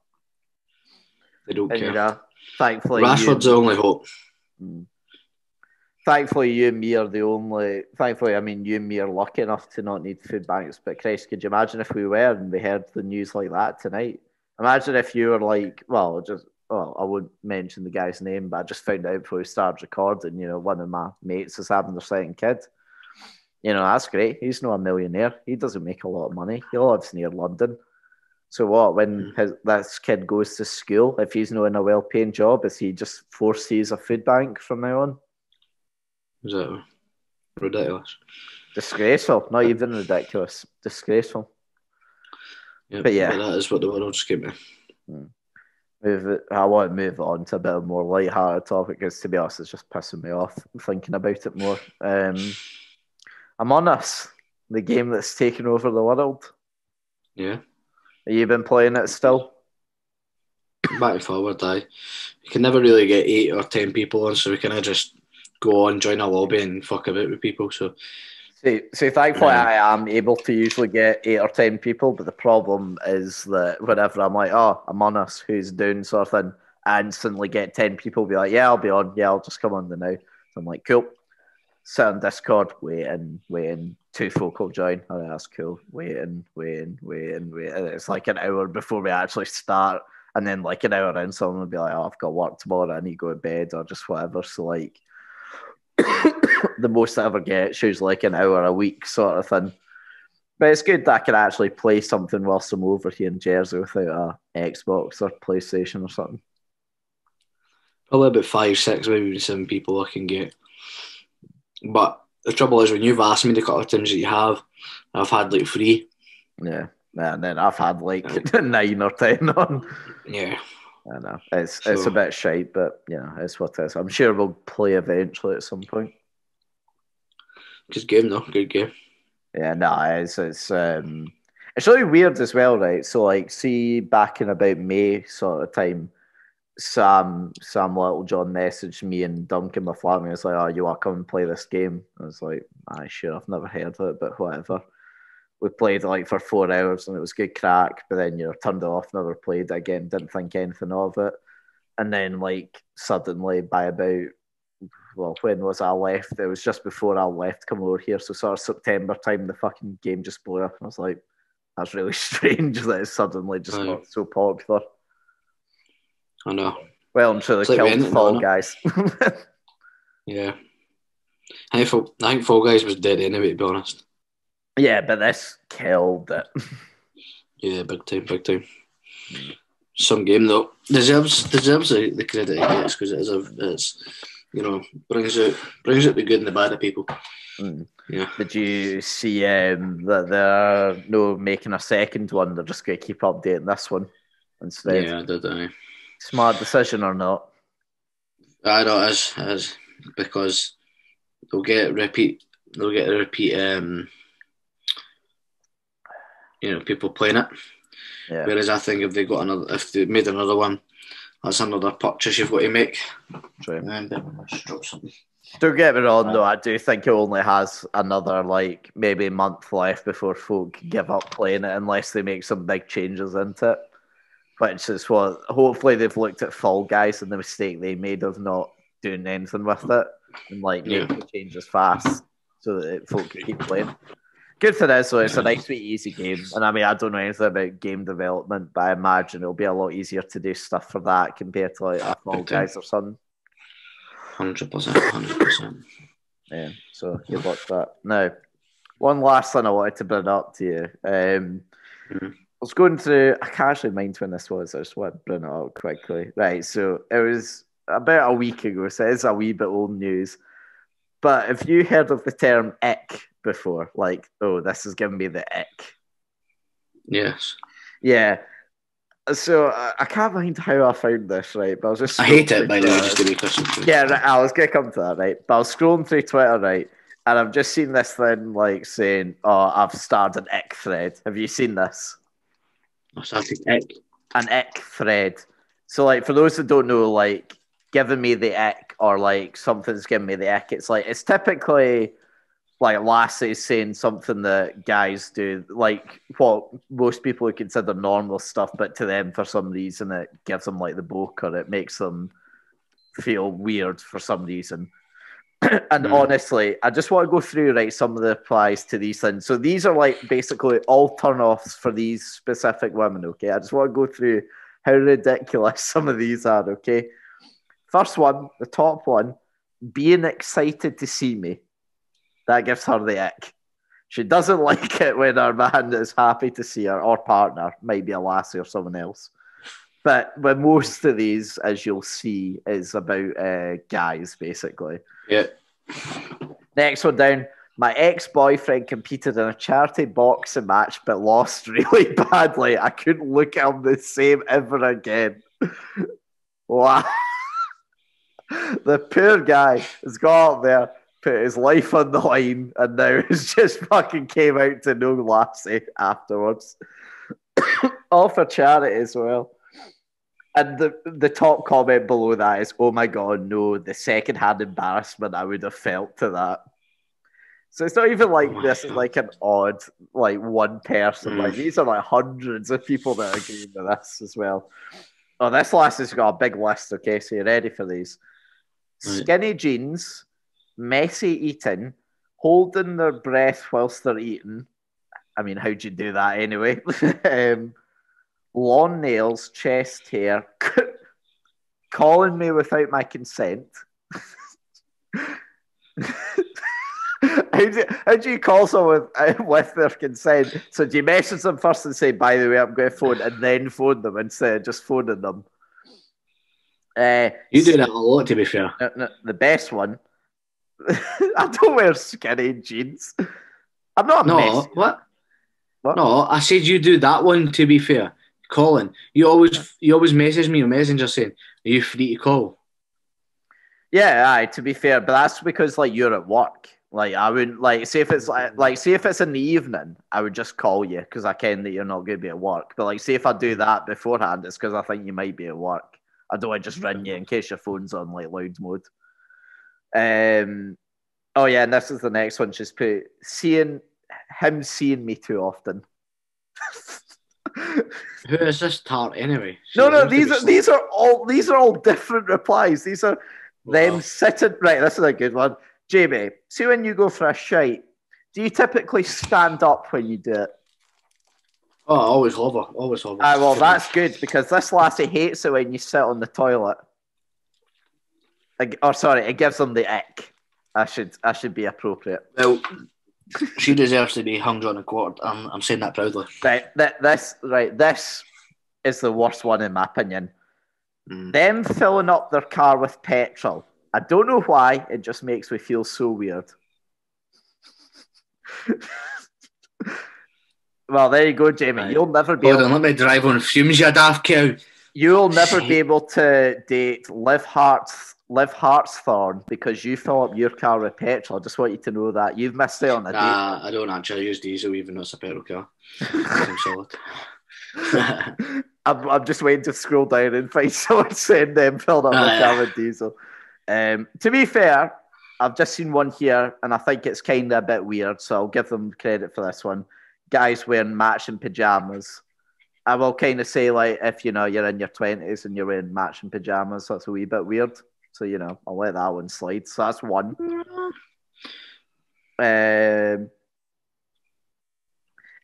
C: They don't
B: And
C: care.
B: Thankfully,
C: Rashford's the only hope.
B: Thankfully, you and me are the only. Thankfully, I mean, you and me are lucky enough to not need food banks. But Christ, could you imagine if we were and we heard the news like that tonight? Imagine if you were like, I wouldn't mention the guy's name, but I just found out before we started recording. One of my mates is having their second kid. That's great. He's not a millionaire. He doesn't make a lot of money. He lives near London. So what? When this kid goes to school, if he's not in a well-paying job, is he just forced to use a food bank from now on?
C: Is that ridiculous?
B: Disgraceful. Not even ridiculous. Disgraceful.
C: Yeah,
B: but
C: that is what the world's giving me.
B: I want to move on to a bit more light-hearted topic because, to be honest, it's just pissing me off thinking about it more. Among Us, the game that's taken over the world.
C: Yeah.
B: Have you been playing it still?
C: Back and forward, aye. You can never really get 8 or 10 people on, so we kind of just go on, join a lobby and fuck about with people. So
B: thankfully I am able to usually get 8 or 10 people, but the problem is that whenever I'm like, Among Us, who's doing sort of thing, I instantly get 10 people be like, yeah, I'll be on. Yeah, I'll just come on the now. So I'm like, cool. Sit on Discord, waiting. 2 folk will join. All right, that's cool. Waiting. And it's like an hour before we actually start. And then like an hour in, someone will be like, I've got work tomorrow. I need to go to bed or just whatever. So like the most I ever get is usually like an hour a week sort of thing. But it's good that I can actually play something whilst I'm over here in Jersey without a Xbox or PlayStation or something.
C: Probably about 5, 6, maybe even 7 people I can get. But the trouble is, when you've asked me the couple of times that you have, I've had like 3.
B: Yeah. And then I've had like 9 or 10 on.
C: Yeah.
B: I know. It's a bit shite, but it's what it is. I'm sure we'll play eventually at some point.
C: Good game though, good game.
B: Yeah, no, it's really weird as well, right? So like, see, back in about May sort of time, Sam Littlejohn messaged me and Duncan McFlarney. He was like, "Oh, you want to come and play this game?" I was like, sure, I've never heard of it, but whatever. We played like for 4 hours and it was good crack, but then turned it off, never played it again, didn't think anything of it. And then like suddenly by about, when was I left? It was just before I left come over here, so sort of September time, the fucking game just blew up and I was like, that's really strange that it's suddenly just not so popular.
C: I know.
B: Well, I'm sure they killed Fall Guys.
C: Yeah. I think Fall Guys was dead anyway, to be honest.
B: Yeah, but this killed it.
C: Yeah, big time. Some game though deserves the credit it gets because it's brings out the good and the bad of people. Yeah. Did
B: you see that they're no making a second one? They're just going to keep updating this one instead.
C: Yeah, I did.
B: Smart decision or not?
C: I know it is because they'll get a repeat. People playing it.
B: Yeah.
C: Whereas I think if they made another one, that's another purchase you've got to make.
B: True.
C: Just drop something.
B: Don't get me wrong, though. I do think it only has another maybe month left before folk give up playing it, unless they make some big changes into it. Which is what hopefully they've looked at Fall Guys and the mistake they made of not doing anything with it and making the changes fast so that folk can keep playing. Good for this, though. It's a nice, sweet, easy game. And I don't know anything about game development, but I imagine it'll be a lot easier to do stuff for that compared to a Fall Guys or something.
C: 100%.
B: Yeah, so good luck to that. Now, one last thing I wanted to bring up to you. I was going through, I can't actually mind when this was, I just want to bring it up quickly. Right, so it was about a week ago, so it's a wee bit old news. But have you heard of the term ick before? This is giving me the ick.
C: Yes.
B: Yeah. So I can't mind how I found this, right? But I was just.
C: I hate it, by the way, just to be clear.
B: Yeah, right, I was going to come to that, right? But I was scrolling through Twitter, right? And I've just seen this thing saying, I've started an ick thread. Have you seen this?
C: I started ick.
B: An ick thread. So, for those that don't know, giving me the ick or like something's giving me the ick. It's typically like lassies saying something that guys do, like what most people would consider normal stuff, but to them for some reason it gives them like the boke or it makes them feel weird for some reason. And honestly, I just want to go through some of the replies to these things. So these are like basically all turn-offs for these specific women, okay? I just want to go through how ridiculous some of these are, okay? First one, the top one, being excited to see me. That gives her the ick. She doesn't like it when her man is happy to see her, or partner, might be a lassie or someone else. But most of these, as you'll see, is about guys, basically.
C: Yeah.
B: Next one down. My ex-boyfriend competed in a charity boxing match but lost really badly. I couldn't look at him the same ever again. Wow. The poor guy has got up there, put his life on the line, and now it's just fucking came out to no lassie afterwards. All for charity as well. And the top comment below that is, oh my God, no, the second-hand embarrassment I would have felt to that. So it's not even like this is like an odd, like one person. Like these are like hundreds of people that are agreeing with this as well. Oh, this last has got a big list, okay? So you're ready for these. Skinny jeans, messy eating, holding their breath whilst they're eating. I mean, how'd you do that anyway? Long nails, chest hair, calling me without my consent. How do you call someone with their consent? So do you message them first and say, by the way, I'm going to phone, and then phone them instead of just phoning them?
C: You do that a lot, to be fair.
B: The best one. I don't wear skinny jeans. I'm not a mess.
C: What? No, I said you do that one, to be fair. Colin, you always message me on Messenger saying, are you free to call?
B: Yeah, aye, to be fair, but that's because like you're at work. Like I wouldn't say if it's say if it's in the evening, I would just call you because I can that you're not going to be at work. But like say if I do that beforehand, it's because I think you might be at work. I don't want to just ring you in case your phone's on like loud mode. Oh yeah, and this is the next one. She's put seeing me too often.
C: Who is this tart anyway?
B: No, these are all different replies. These are them sitting. Right, this is a good one. Jamie, see when you go for a shite, do you typically stand up when you do it?
C: Oh, I always hover.
B: Well, that's good because this lassie hates it when you sit on the toilet. It gives them the ick. I should be appropriate.
C: Well, she deserves to be hung on a quarter. I'm saying that proudly.
B: This is the worst one in my opinion. Them filling up their car with petrol. I don't know why. It just makes me feel so weird. Well, there you go, Jamie. Right. You'll never be
C: let me drive on fumes, you daft cow.
B: You'll never be able to date Liv Hartshorn because you fill up your car with petrol. I just want you to know that. You've missed out on a date.
C: I don't actually use diesel even though it's a petrol car. I'm solid.
B: I'm just waiting to scroll down and find someone saying them filled up their car with diesel. To be fair, I've just seen one here and I think it's kind of a bit weird, so I'll give them credit for this one. Guys wearing matching pajamas. I will kind of say, like, if you're in your 20s and you're wearing matching pajamas, that's a wee bit weird. So, I'll let that one slide. So that's one.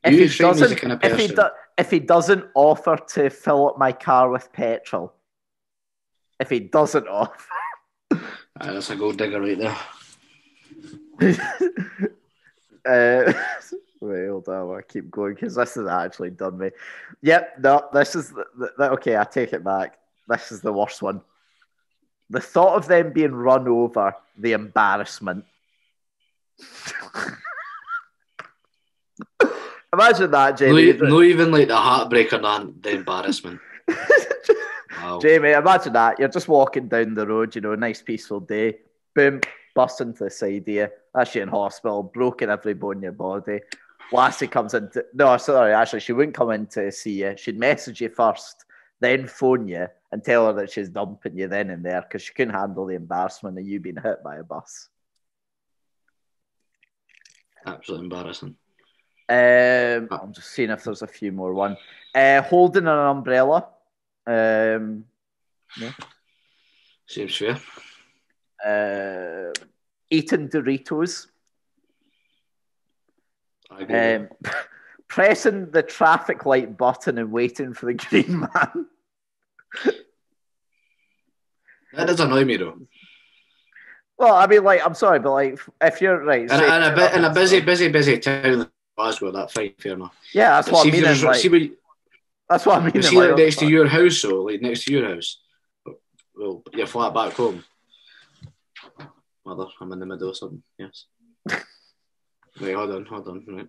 B: If he doesn't offer to fill up my car with petrol. If he doesn't offer.
C: That's a gold digger right there.
B: Wait, hold on. I keep going because this has actually done me. Yep, no, this is okay. I take it back. This is the worst one. The thought of them being run over, the embarrassment. Imagine that, Jamie.
C: No, even like the heartbreak or the embarrassment. Wow.
B: Jamie, imagine that. You're just walking down the road, nice peaceful day. Boom, bust into the side of you. That's you in hospital, broken every bone in your body. Lassie comes in. No, sorry, actually, she wouldn't come in to see you. She'd message you first, then phone you, and tell her that she's dumping you then and there because she couldn't handle the embarrassment of you being hit by a bus.
C: Absolutely embarrassing.
B: I'm just seeing if there's a few more. One. Holding an umbrella. Yeah.
C: Seems fair.
B: Eating Doritos.
C: I agree.
B: Pressing the traffic light button and waiting for the green man.
C: That does annoy me though.
B: Well, I mean, like, I'm sorry, but like, if you're right,
C: in a busy town like Glasgow, that's fine, fair enough.
B: Yeah, that's what I mean. Like, that's what I mean.
C: See, like, next to your house, so like next to your house. Well, you're flat back home. Mother, I'm in the middle of something. Yes. Wait, hold on. Right.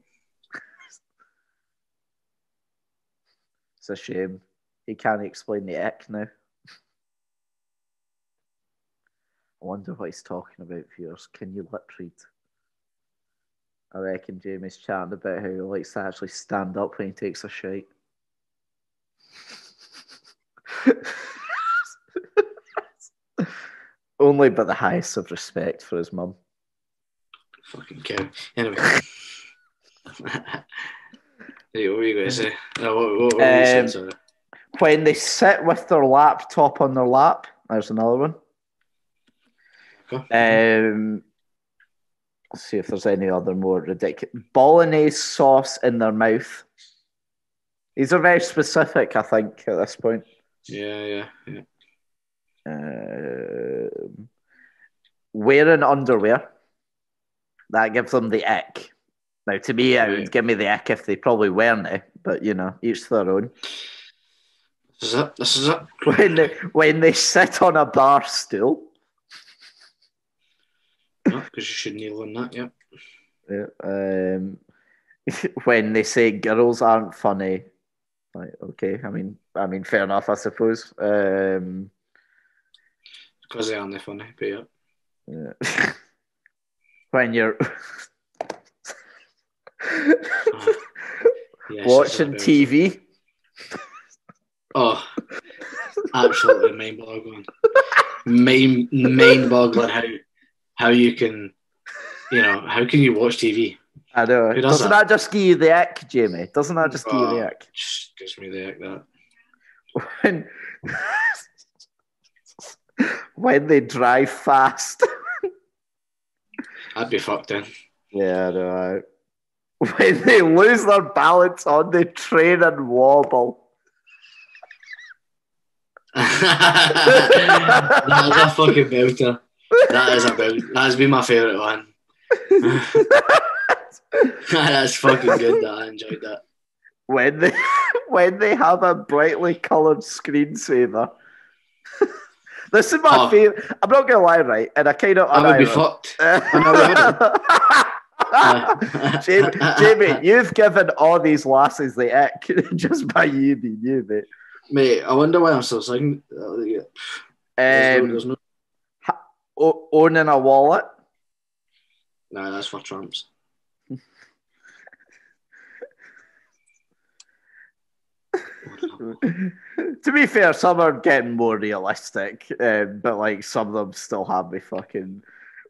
B: It's a shame. He can't explain the ick now. I wonder what he's talking about, viewers. Can you lip read? I reckon Jamie's chatting about how he likes to actually stand up when he takes a shite. Only by the highest of respect for his mum.
C: Fucking cow. Anyway. Hey, what were you going to say? No, what were you saying, sorry?
B: When they sit with their laptop on their lap, there's another one. Okay. Let's see if there's any other more ridiculous. Bolognese sauce in their mouth. These are very specific, I think, at this point.
C: Yeah.
B: Wearing underwear. That gives them the ick. Now, to me, it would give me the ick if they probably weren't, but, you know, each their own.
C: This is it.
B: When they sit on a bar stool.
C: No, because you should kneel on that,
B: Yeah. When they say girls aren't funny. Like, okay, I mean, fair enough, I suppose.
C: Because they aren't funny, but
B: yeah. When you're watching TV.
C: Oh, absolutely mind-boggling. Mind-boggling how you can, you know, how can you watch TV?
B: I know. Doesn't that just give you the ick, Jamie? Doesn't that just give you the ick?
C: Just gives me the ick, that.
B: When they drive fast.
C: I'd be fucked in.
B: Yeah, I know. When they lose their balance on the train and wobble.
C: That's a fucking belter. That's been my favourite one. That's fucking good. I enjoyed that.
B: When they have a brightly coloured screensaver. This is my favourite. I'm not gonna lie, right? And I would
C: be fucked.
B: Jamie, you've given all these lasses the ick just by you being you, mate.
C: Mate, I wonder why I'm still singing.
B: Owning a wallet.
C: Nah, that's for tramps.
B: To be fair, some are getting more realistic, but like some of them still have me fucking.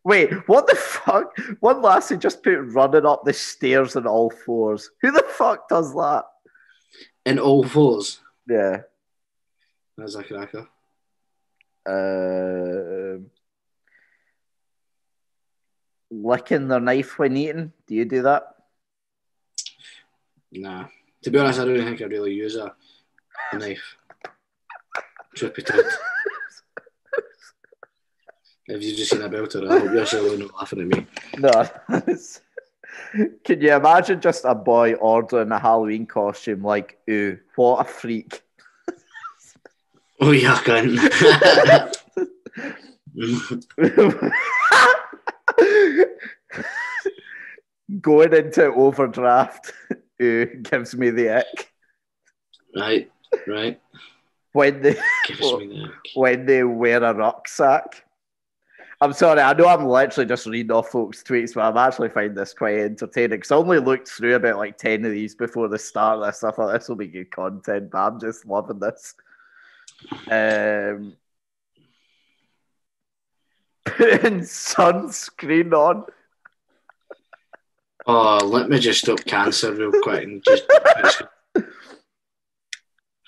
B: Wait, what the fuck? One lassie just put running up the stairs on all fours. Who the fuck does that?
C: In all fours?
B: Yeah.
C: That's a cracker.
B: Licking their knife when eating. Do you do that?
C: Nah. To be honest, I don't think I really use a knife. Trippy tit. If you've just seen a belter, I hope you're still not laughing at me.
B: No. Can you imagine just a boy ordering a Halloween costume like, ooh, what a freak.
C: Oh, yeah, cunt.
B: Going into overdraft, ooh, gives me the ick.
C: Right.
B: When they wear a rucksack. I'm sorry, I know I'm literally just reading off folks' tweets, but I'm actually finding this quite entertaining because I only looked through about like 10 of these before the start of this. I thought this will be good content, but I'm just loving this. Putting sunscreen on.
C: Oh, let me just stop cancer real quick and just.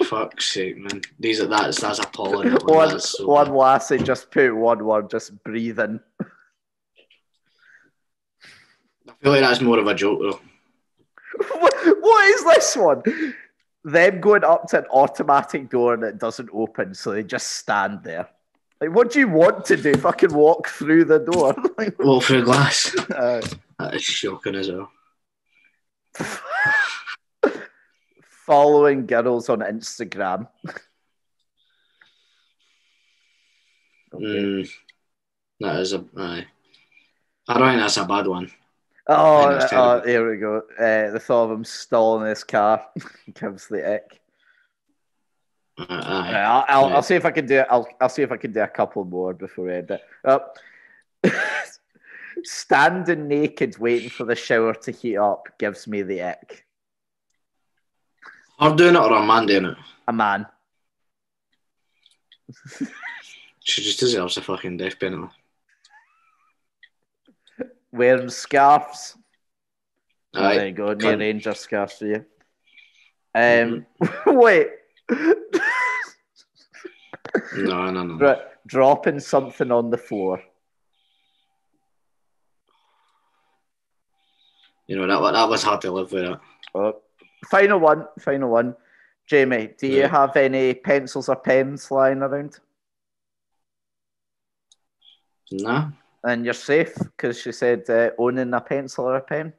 C: Fuck's sake, man. That's appalling.
B: One lassie just put one word, just breathing.
C: I feel like that's more of a joke, though.
B: What is this one? Them going up to an automatic door and it doesn't open, so they just stand there. Like, what do you want to do? Fucking walk through the door?
C: Walk through glass. That is shocking as well.
B: Following girls on Instagram.
C: Okay. That is aye. I don't think that's a bad one.
B: Oh, here we go. The thought of him stalling his car gives the ick. I'll see if I can do it. I'll see if I can do a couple more before we end it. Standing naked waiting for the shower to heat up gives me the ick.
C: Her doing it or a man doing it?
B: A man.
C: She just deserves a fucking death penalty.
B: Wearing scarves.
C: Aye.
B: There you go. Near Ranger scarves for you. Wait.
C: No.
B: Dropping something on the floor.
C: You know, that was hard to live with. That.
B: Oh. Final one. Jamie, do you have any pencils or pens lying around?
C: Nah.
B: And you're safe, because she said owning a pencil or a pen.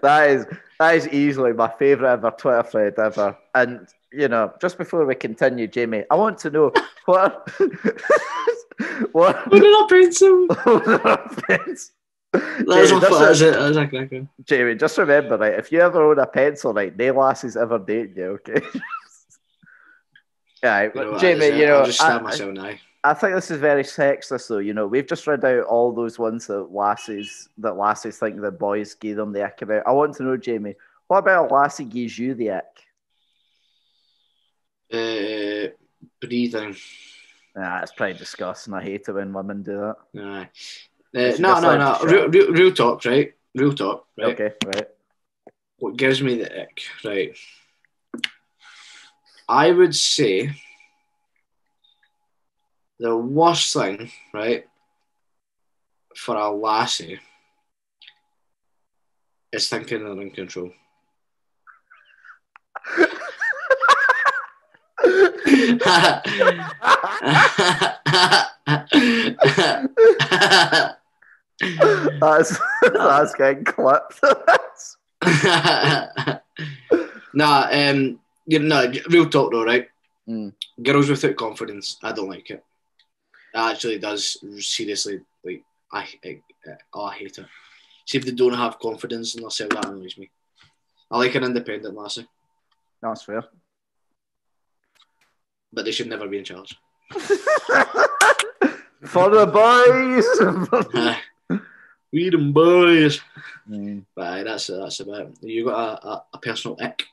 B: That is easily my favourite ever Twitter thread ever. And, you know, just before we continue, Jamie, I want to know what
C: Owning a pencil.
B: That's
C: a cracker.
B: Jamie, just remember, right, if you ever own a pencil, right, no lasses ever date you, okay? Yeah, but Jamie,
C: I'll just stab myself now.
B: I think this is very sexist, though. You know, we've just read out all those ones that lasses think the boys gave them the ick about. I want to know, Jamie, what about a lassie gives you the
C: ick? Breathing.
B: Nah, it's pretty disgusting. I hate it when women do
C: that.
B: No.
C: Real talk, right? Real talk, right?
B: Okay, right.
C: What gives me the ick, right? I would say the worst thing, right, for a lassie is thinking they're in control.
B: That's getting clipped.
C: Real talk though, right?
B: Girls
C: without confidence, I don't like it. It actually does seriously, like, I hate it. See if they don't have confidence in themselves, that annoys me. I like an independent lassie.
B: That's fair.
C: But they should never be in charge.
B: For the boys!
C: We them boys. But that's about it. You got a personal ick?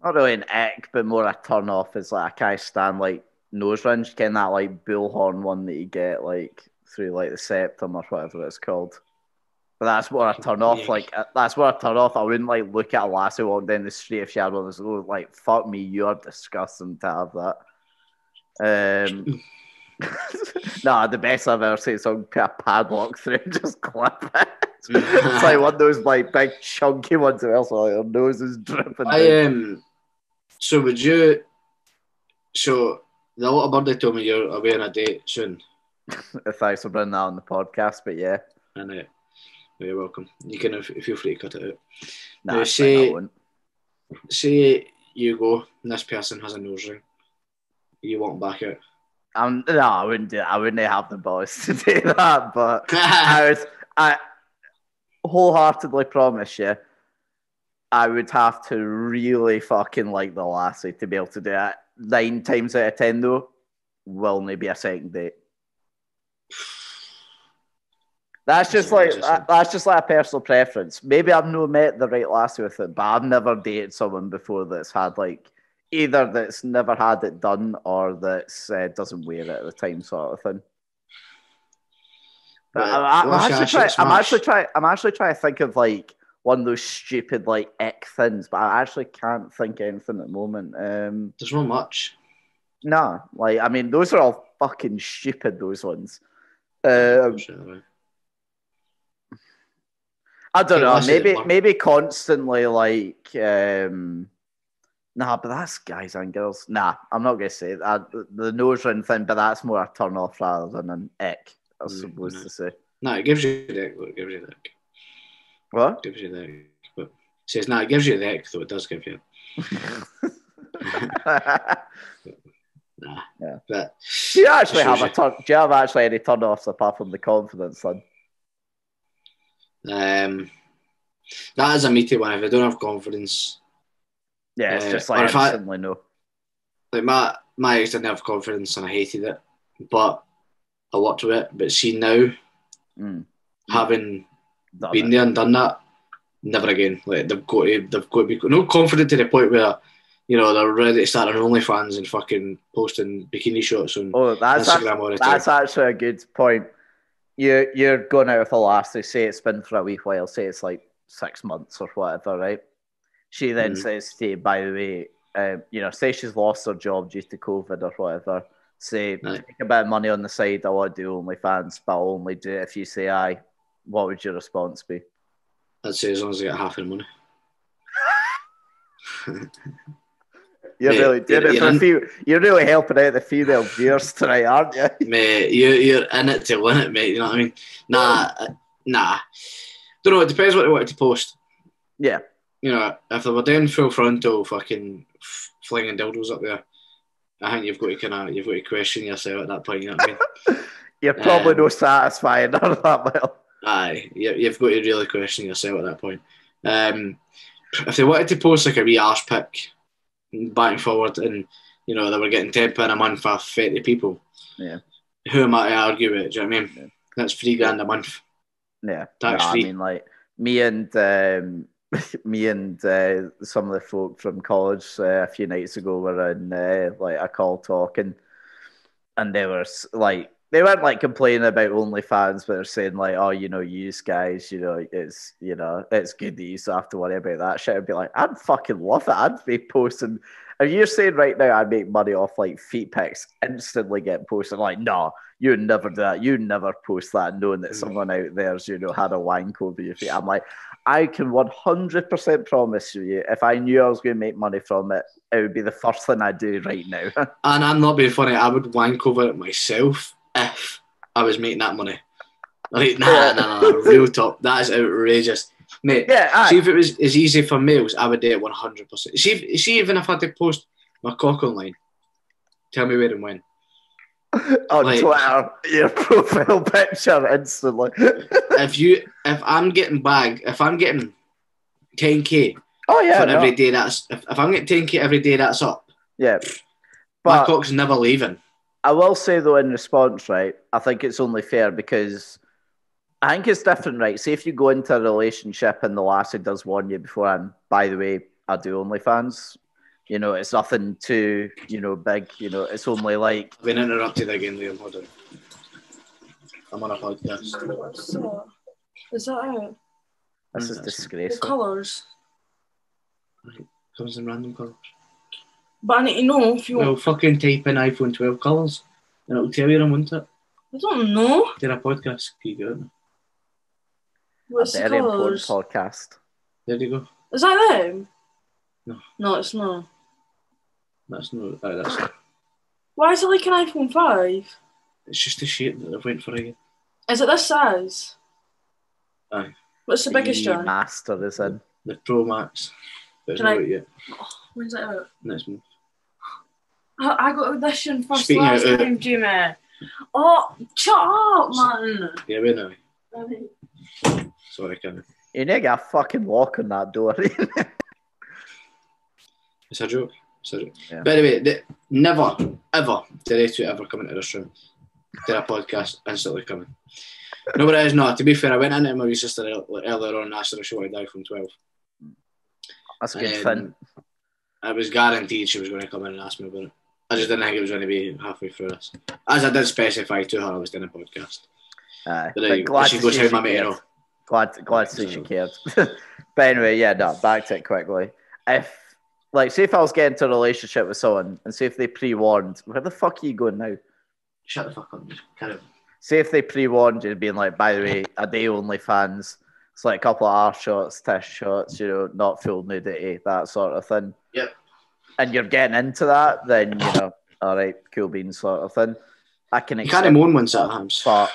B: Not really an ick, but more a turn off is like I can't stand like nose rings. You get that like bullhorn one that you get like through like the septum or whatever it's called. But that's what I turn off.
C: Yeah.
B: Like that's what I turn off. I wouldn't like look at a lassie walk down the street if she had one of those. Like fuck me, you're disgusting to have that. Nah, the best I've ever seen someone put a padlock through and just clip it. It's like one of those like big chunky ones where else like your nose is dripping.
C: So would you? So the little birdie told me you're away on a date soon.
B: Thanks for bringing that on the podcast, but yeah.
C: And you're welcome. You can feel free to cut it out.
B: Nah,
C: now, say you go and this person has a nose ring. You walk back out.
B: No, I wouldn't do it. I wouldn't have the boys to do that, but I wholeheartedly promise you, I would have to really fucking like the lassie to be able to do it. 9 times out of 10, though, will only be a second date. That's just like a personal preference. Maybe I've not met the right lassie with it, but I've never dated someone before that's had like either that's never had it done or that's doesn't wear it at the time, sort of thing. I'm actually trying to think of like one of those stupid like ick things, but I actually can't think of anything at the moment.
C: There's not much.
B: Nah, like I mean, those are all fucking stupid. Those ones. I don't know. Maybe constantly like. Nah, but that's guys and girls. Nah, I'm not gonna say that. The nose ring thing, but that's more a turn off rather than an ick. I was supposed to say.
C: No, it gives you the ick. It gives you the ick.
B: What?
C: It gives you the ick. But it says, it gives you the ick, though it does give you. Nah.
B: Yeah.
C: But
B: do you actually have do you have actually any turn offs apart from the confidence son?
C: That is a meaty one. If I don't have confidence.
B: Yeah, it's just like instantly no.
C: Like my ex didn't have confidence and I hated it. But I worked with it. But see now, having been there and done that, never again. Like they've got to be not confident to the point where, you know, they're ready to start on OnlyFans and fucking posting bikini shots on Instagram all the time.
B: That's actually a good point. You're going out with a lassie, say it's been for a wee while, say it's like 6 months or whatever, right? She then says to you, by the way, say she's lost her job due to COVID or whatever, say, take a bit of money on the side, I want to do OnlyFans, but I'll only do it if you say aye. What would your response be?
C: I'd say as long as I get half the money.
B: You're really doing it for a few. You're really helping out the female viewers tonight, aren't you?
C: Mate, you're in it to win it, mate. You know what I mean? Nah. Don't know. It depends what they wanted to post.
B: Yeah.
C: You know, if they were doing full frontal, fucking flinging dildos up there, I think you've got to question yourself at that point. You know what I mean?
B: You're probably not satisfying her that well.
C: Aye, you've got to really question yourself at that point. If they wanted to post like a wee arse pic, back and forward, and you know they were getting £10 a month for 30 people.
B: Yeah.
C: Who am I to argue with? Do you know what I mean? Yeah. That's $3,000 a month.
B: Yeah.
C: Tax free.
B: I mean, like me and some of the folk from college a few nights ago were in like a call talking, and they were like. They weren't like complaining about OnlyFans, but they're saying like, "Oh, you know, you guys, it's good that you don't have to worry about that shit." I'd be like, "I'd fucking love it. I'd be posting." If you're saying right now, I make money off like feet pics, instantly get posted. Like, no, you never do that. You never post that, knowing that someone out there's had a wank over your feet. I'm like, I can 100% promise you, if I knew I was going to make money from it, it would be the first thing I do right now.
C: And I'm not being funny. I would wank over it myself. If I was making that money. Like, nah, real top. That is outrageous. Mate, see if it was as easy for males, I would do it 100%. See even if I had to post my cock online, tell me where and when.
B: On Twitter, your profile picture instantly.
C: if I'm getting 10k for every day that's if I'm getting 10k every day that's up.
B: Yeah.
C: My cock's never leaving.
B: I will say, though, in response, right, I think it's only fair because I think it's different, right? Say if you go into a relationship and the lassie does warn you beforehand, by the way, I do OnlyFans. It's nothing too, big. It's only like...
C: I've been interrupted again, Liam. Hold on. I'm on a podcast.
D: What's that? Is that it?
B: This is disgraceful.
D: What colours?
C: Comes in random colours.
D: But I need to know if you want...
C: Well, fucking type in iPhone 12 colours and it'll tell you them, won't it?
D: I don't know.
C: Did a podcast. Can you go?
D: What's
B: a
D: the
B: very important
D: colours?
B: podcast.
C: There you go.
D: Is that them?
C: No,
D: it's not.
C: That's not. That's.
D: Why is it like an iPhone 5?
C: It's just the shape that they've went for again.
D: Is it this size?
C: Aye.
D: What's the biggest one?
B: Master is in.
C: The Pro Max. But it's
D: Can I-
C: not out yet.
D: Oh, when's it out?
C: Next month.
D: I got audition first
C: Speaking
D: last
C: of-
D: time, Jimmy. Oh, shut up, man.
C: Yeah, we know. Sorry, Ken.
B: You need to get a fucking lock on that door.
C: It's a joke.
B: Yeah.
C: But anyway, never, ever did they two ever come into this room. Did a podcast instantly coming. No, but it is not. To be fair, I went into my wee sister earlier on and asked her if she wanted to die from 12.
B: That's a good thing.
C: I was guaranteed she was going to come in and ask me about it. I just didn't think it was going to be halfway through this. As I did specify to her, I was doing a podcast.
B: But glad to see she cared. Glad to see she cared. But anyway, yeah, no, back to it quickly. Say if I was getting into a relationship with someone and say if they pre-warned, where the fuck are you going now?
C: Shut the fuck up. Carry on.
B: Say if they pre-warned you, being like, by the way, a day only fans. It's like a couple of arse shots, tish shots, not full nudity, that sort of thing.
C: Yep.
B: And you're getting into that, then, all right, cool beans sort of thing. I can accept.
C: You can't moan once at times.
B: But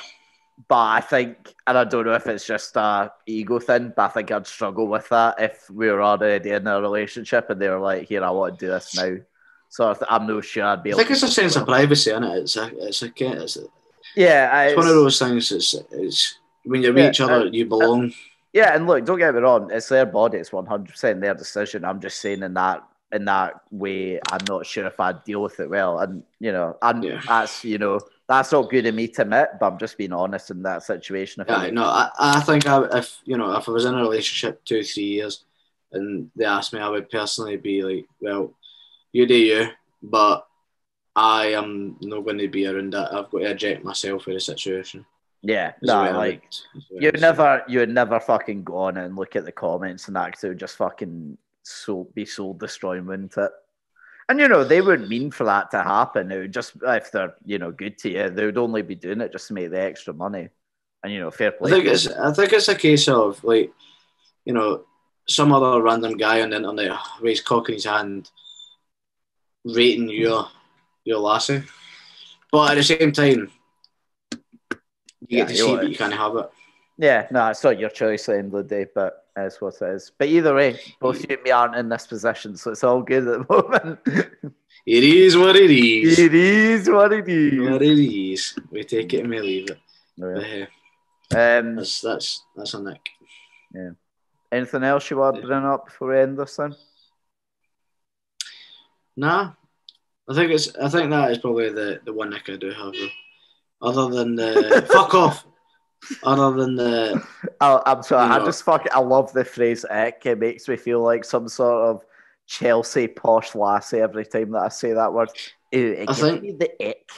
B: I think, and I don't know if it's just a ego thing, but I think I'd struggle with that if we were already in a relationship and they were like, here, I want to do this now. So I'm not sure I'd be able to.
C: I think it's a sense of privacy, isn't it? It's one of those things. It's when you're with each other, you belong.
B: Yeah, and look, don't get me wrong, it's their body, it's 100% their decision. I'm just saying in that way, I'm not sure if I'd deal with it well. And that's not good of me to admit, but I'm just being honest in that situation.
C: I think if I was in a relationship 2-3 years and they asked me, I would personally be like, well, you do you, but I am not going to be around that. I've got to eject myself for the situation.
B: Yeah, you would never fucking go on and look at the comments and that, because it would just fucking be soul destroying, wouldn't it? And they wouldn't mean for that to happen. It would just, if they're good to you, they would only be doing it just to make the extra money. And fair play.
C: I think it's a case of some other random guy on the internet where he's cocking his hand, rating your lassie, but at the same time, you get to see, but you can't have it.
B: Yeah, no, it's not your choice at the end of the day, but it's what it is. But either way, both you and me aren't in this position, so it's all good at the moment.
C: It is what it is.
B: It is what it is.
C: What it is. We take it and we leave it.
B: Yeah.
C: That's a nick.
B: Yeah. Anything else you want to bring up before we end this then?
C: Nah. I think that is probably the one nick I do have though. Other than the fuck off. Other than the
B: I'm sorry, I love the phrase ick. It makes me feel like some sort of Chelsea posh lassie every time that I say that word. It gives me the ick.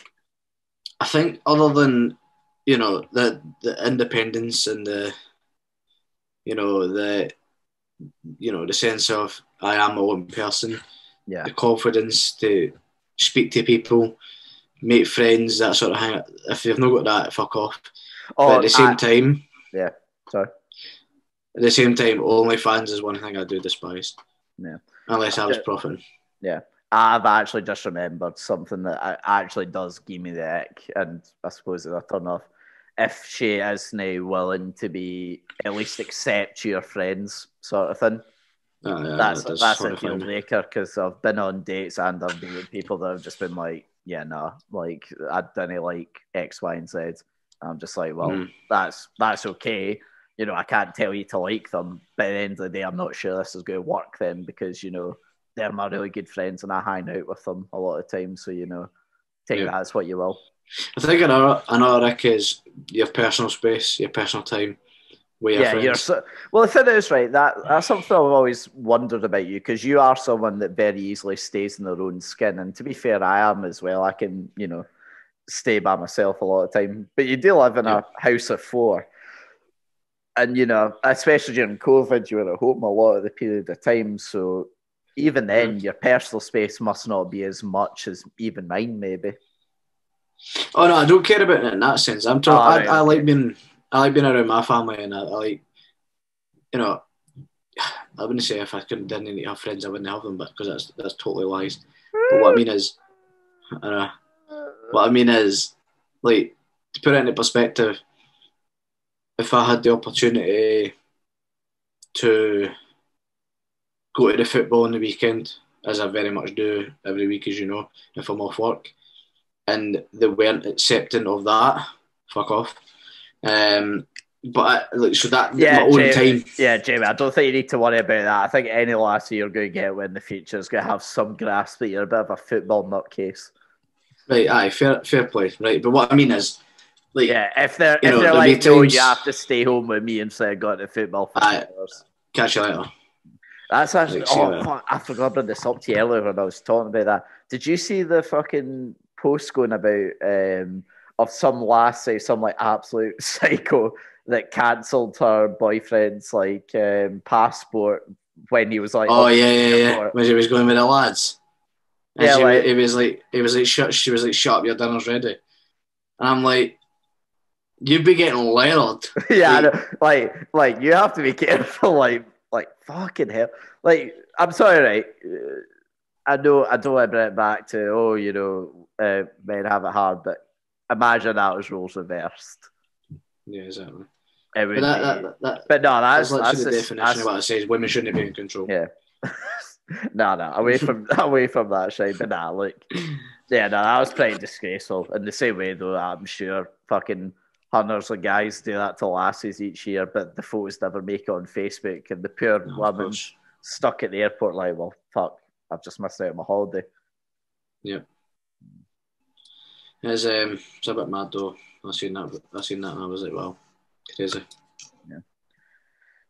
C: I think other than the independence and the sense of I am my own person, the confidence to speak to people, make friends, that sort of thing. If you've not got that, fuck off. But at the same time,
B: sorry.
C: At the same time, OnlyFans is one thing I do despise.
B: Yeah,
C: unless I was profiting.
B: Yeah, I've actually just remembered something that actually does give me the ick, and I suppose it's a turn off. If she is now willing to be at least accept your friends, sort of thing. That's a deal breaker, because I've been on dates and I've been with people that have just been like, yeah, no, like I didn't like X, Y, and Z. I'm just like, well, that's okay. I can't tell you to like them, but at the end of the day, I'm not sure this is going to work then, because they're my really good friends and I hang out with them a lot of times. So take that as what you will.
C: I think another ick is your personal space, your personal time. Well,
B: the thing is, right, that's something I've always wondered about you, because you are someone that very easily stays in their own skin, and to be fair, I am as well. I can, stay by myself a lot of time, but you do live in a house of 4, and especially during COVID, you were at home a lot of the period of time, so even then, your personal space must not be as much as even mine, maybe.
C: Oh no, I don't care about it in that sense. I'm talking. I like being around my family, and I like, I wouldn't say if I didn't have friends, I wouldn't have them, but because that's totally lies. But what I mean is, like, to put it into perspective, if I had the opportunity to go to the football on the weekend, as I very much do every week, as you know, if I'm off work, and they weren't accepting of that, fuck off. My own time.
B: Yeah, Jamie, I don't think you need to worry about that. I think any lassie you're going to get in the future is going to have some grasp that you're a bit of a football nutcase.
C: Right, fair play, right. But what I mean is, Like,
B: Yeah, if they're
C: you know,
B: they're
C: there'll be
B: like, no,
C: times-
B: you have to stay home with me instead of going to football for
C: Aye.
B: 2 hours.
C: catch you later.
B: That's actually.
C: Like, see
B: Oh
C: that.
B: fuck! I forgot to bring this up to you earlier when I was talking about that. Did you see the fucking post going about of some lassie, some like absolute psycho that cancelled her boyfriend's like passport when he was like,
C: Oh
B: up
C: yeah,
B: at the
C: yeah, yeah.
B: airport?
C: When she was going with the lads. And
B: Yeah, like-
C: it was like she was like, shut up, your dinner's ready. And I'm like, you'd be getting layered.
B: Yeah, I
C: Like,
B: know. Like you have to be careful. Like fucking hell. Like I'm sorry, right? I know I don't want to bring it back to men have it hard, but imagine that was roles reversed.
C: yeah, exactly.
B: It would
C: That
B: but no, that's
C: literally the
B: just-
C: definition of what it says. Women shouldn't be in control.
B: yeah. no, away from that shit. But nah, like, yeah, no, that was pretty disgraceful. In the same way, though, I'm sure fucking hundreds of guys do that to lassies each year, but the photos never make it on Facebook, and the poor
C: No, of
B: woman
C: course.
B: stuck at the airport like, well, fuck, I've just missed out on my holiday.
C: Yeah. It's a bit mad though. I seen that and I was like, wow, crazy.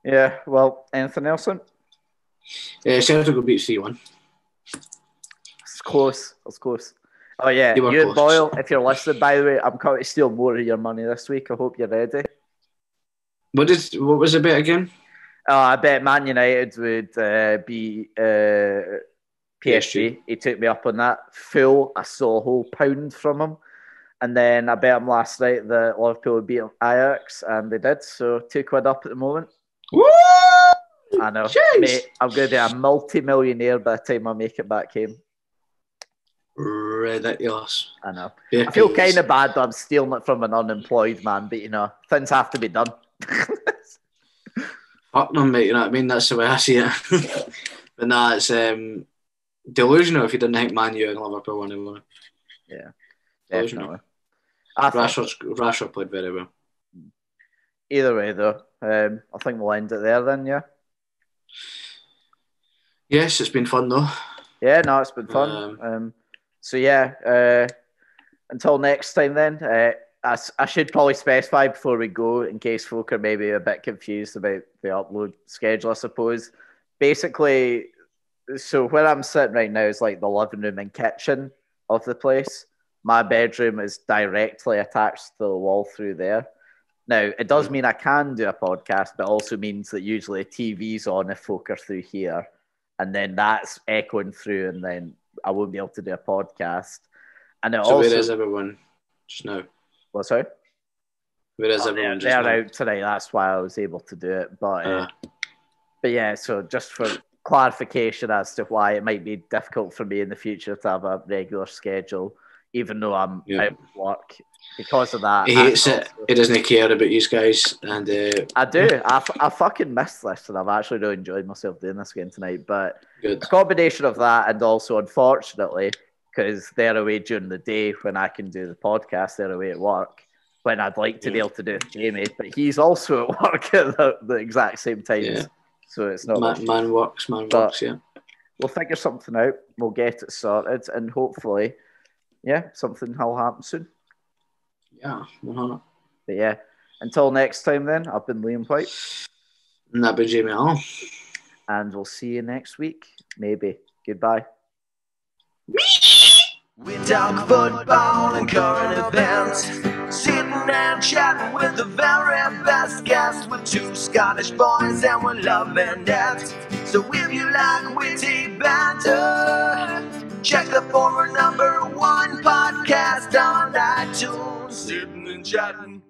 B: Yeah, well, anything else then?
C: Celtic will beat 3-1.
B: It's close. It's close. Oh, yeah.
C: They were
B: You,
C: close.
B: Boyle, if you're listening, by the way, I'm coming to steal more of your money this week. I hope you're ready.
C: What was the bet again?
B: I bet Man United would be PSG.
C: PSG.
B: He took me up on that. Full. I saw a whole pound from him. And then I bet him last night that Liverpool would beat Ajax, and they did. So £2 up at the moment.
C: Woo!
B: I know.
C: Jeez.
B: Mate, I'm going to be a multi-millionaire by the time I make it back home.
C: Ridiculous.
B: I know.
C: Fair
B: I feel
C: plays.
B: kind of bad that I'm stealing it from an unemployed man, but you know, things have to be done.
C: Fuck them, mate. You know what I mean? That's the way I see it. But nah, it's delusional if you didn't think Man U and Liverpool won anymore.
B: Yeah,
C: Delusional.
B: definitely.
C: Rashford played very well.
B: Either way, though, I think we'll end it there then, yeah?
C: Yes, it's been fun though.
B: Yeah, no, it's been fun. So, yeah, until next time then, I should probably specify before we go, in case folk are maybe a bit confused about the upload schedule, I suppose. Basically, so where I'm sitting right now is like the living room and kitchen of the place. My bedroom is directly attached to the wall through there. Now, it does mean I can do a podcast, but also means that usually TV's on if folk are through here. And then that's echoing through, and then I won't be able to do a podcast. And it
C: So
B: also...
C: where is everyone just now?
B: What, sorry?
C: Where is everyone just
B: They're
C: now?
B: out today. That's why I was able to do it. But yeah, so just for clarification as to why it might be difficult for me in the future to have a regular schedule, even though I'm out of work. Because of that,
C: He hates it. He doesn't care about you guys. And
B: I do. I fucking miss this, and I've actually really enjoyed myself doing this again tonight. But
C: good.
B: a combination of that, and also, unfortunately, because they're away during the day when I can do the podcast, they're away at work when I'd like to be able to do it with Jamie, but he's also at work at the exact same time.
C: Yeah.
B: So it's not...
C: Man works, yeah.
B: We'll figure something out. We'll get it sorted, and hopefully, yeah, something will happen soon.
C: Yeah, 100.
B: But yeah, until next time then, I've been Liam Whyte.
C: And that'd be Thayjamieallan.
B: And we'll see you next week. Maybe. Goodbye.
A: We talk football and current events, sitting and chatting with the very best guests, with two Scottish boys and we're loving it. So if you like witty banter, check the former #1 podcast on iTunes, sitting and chatting.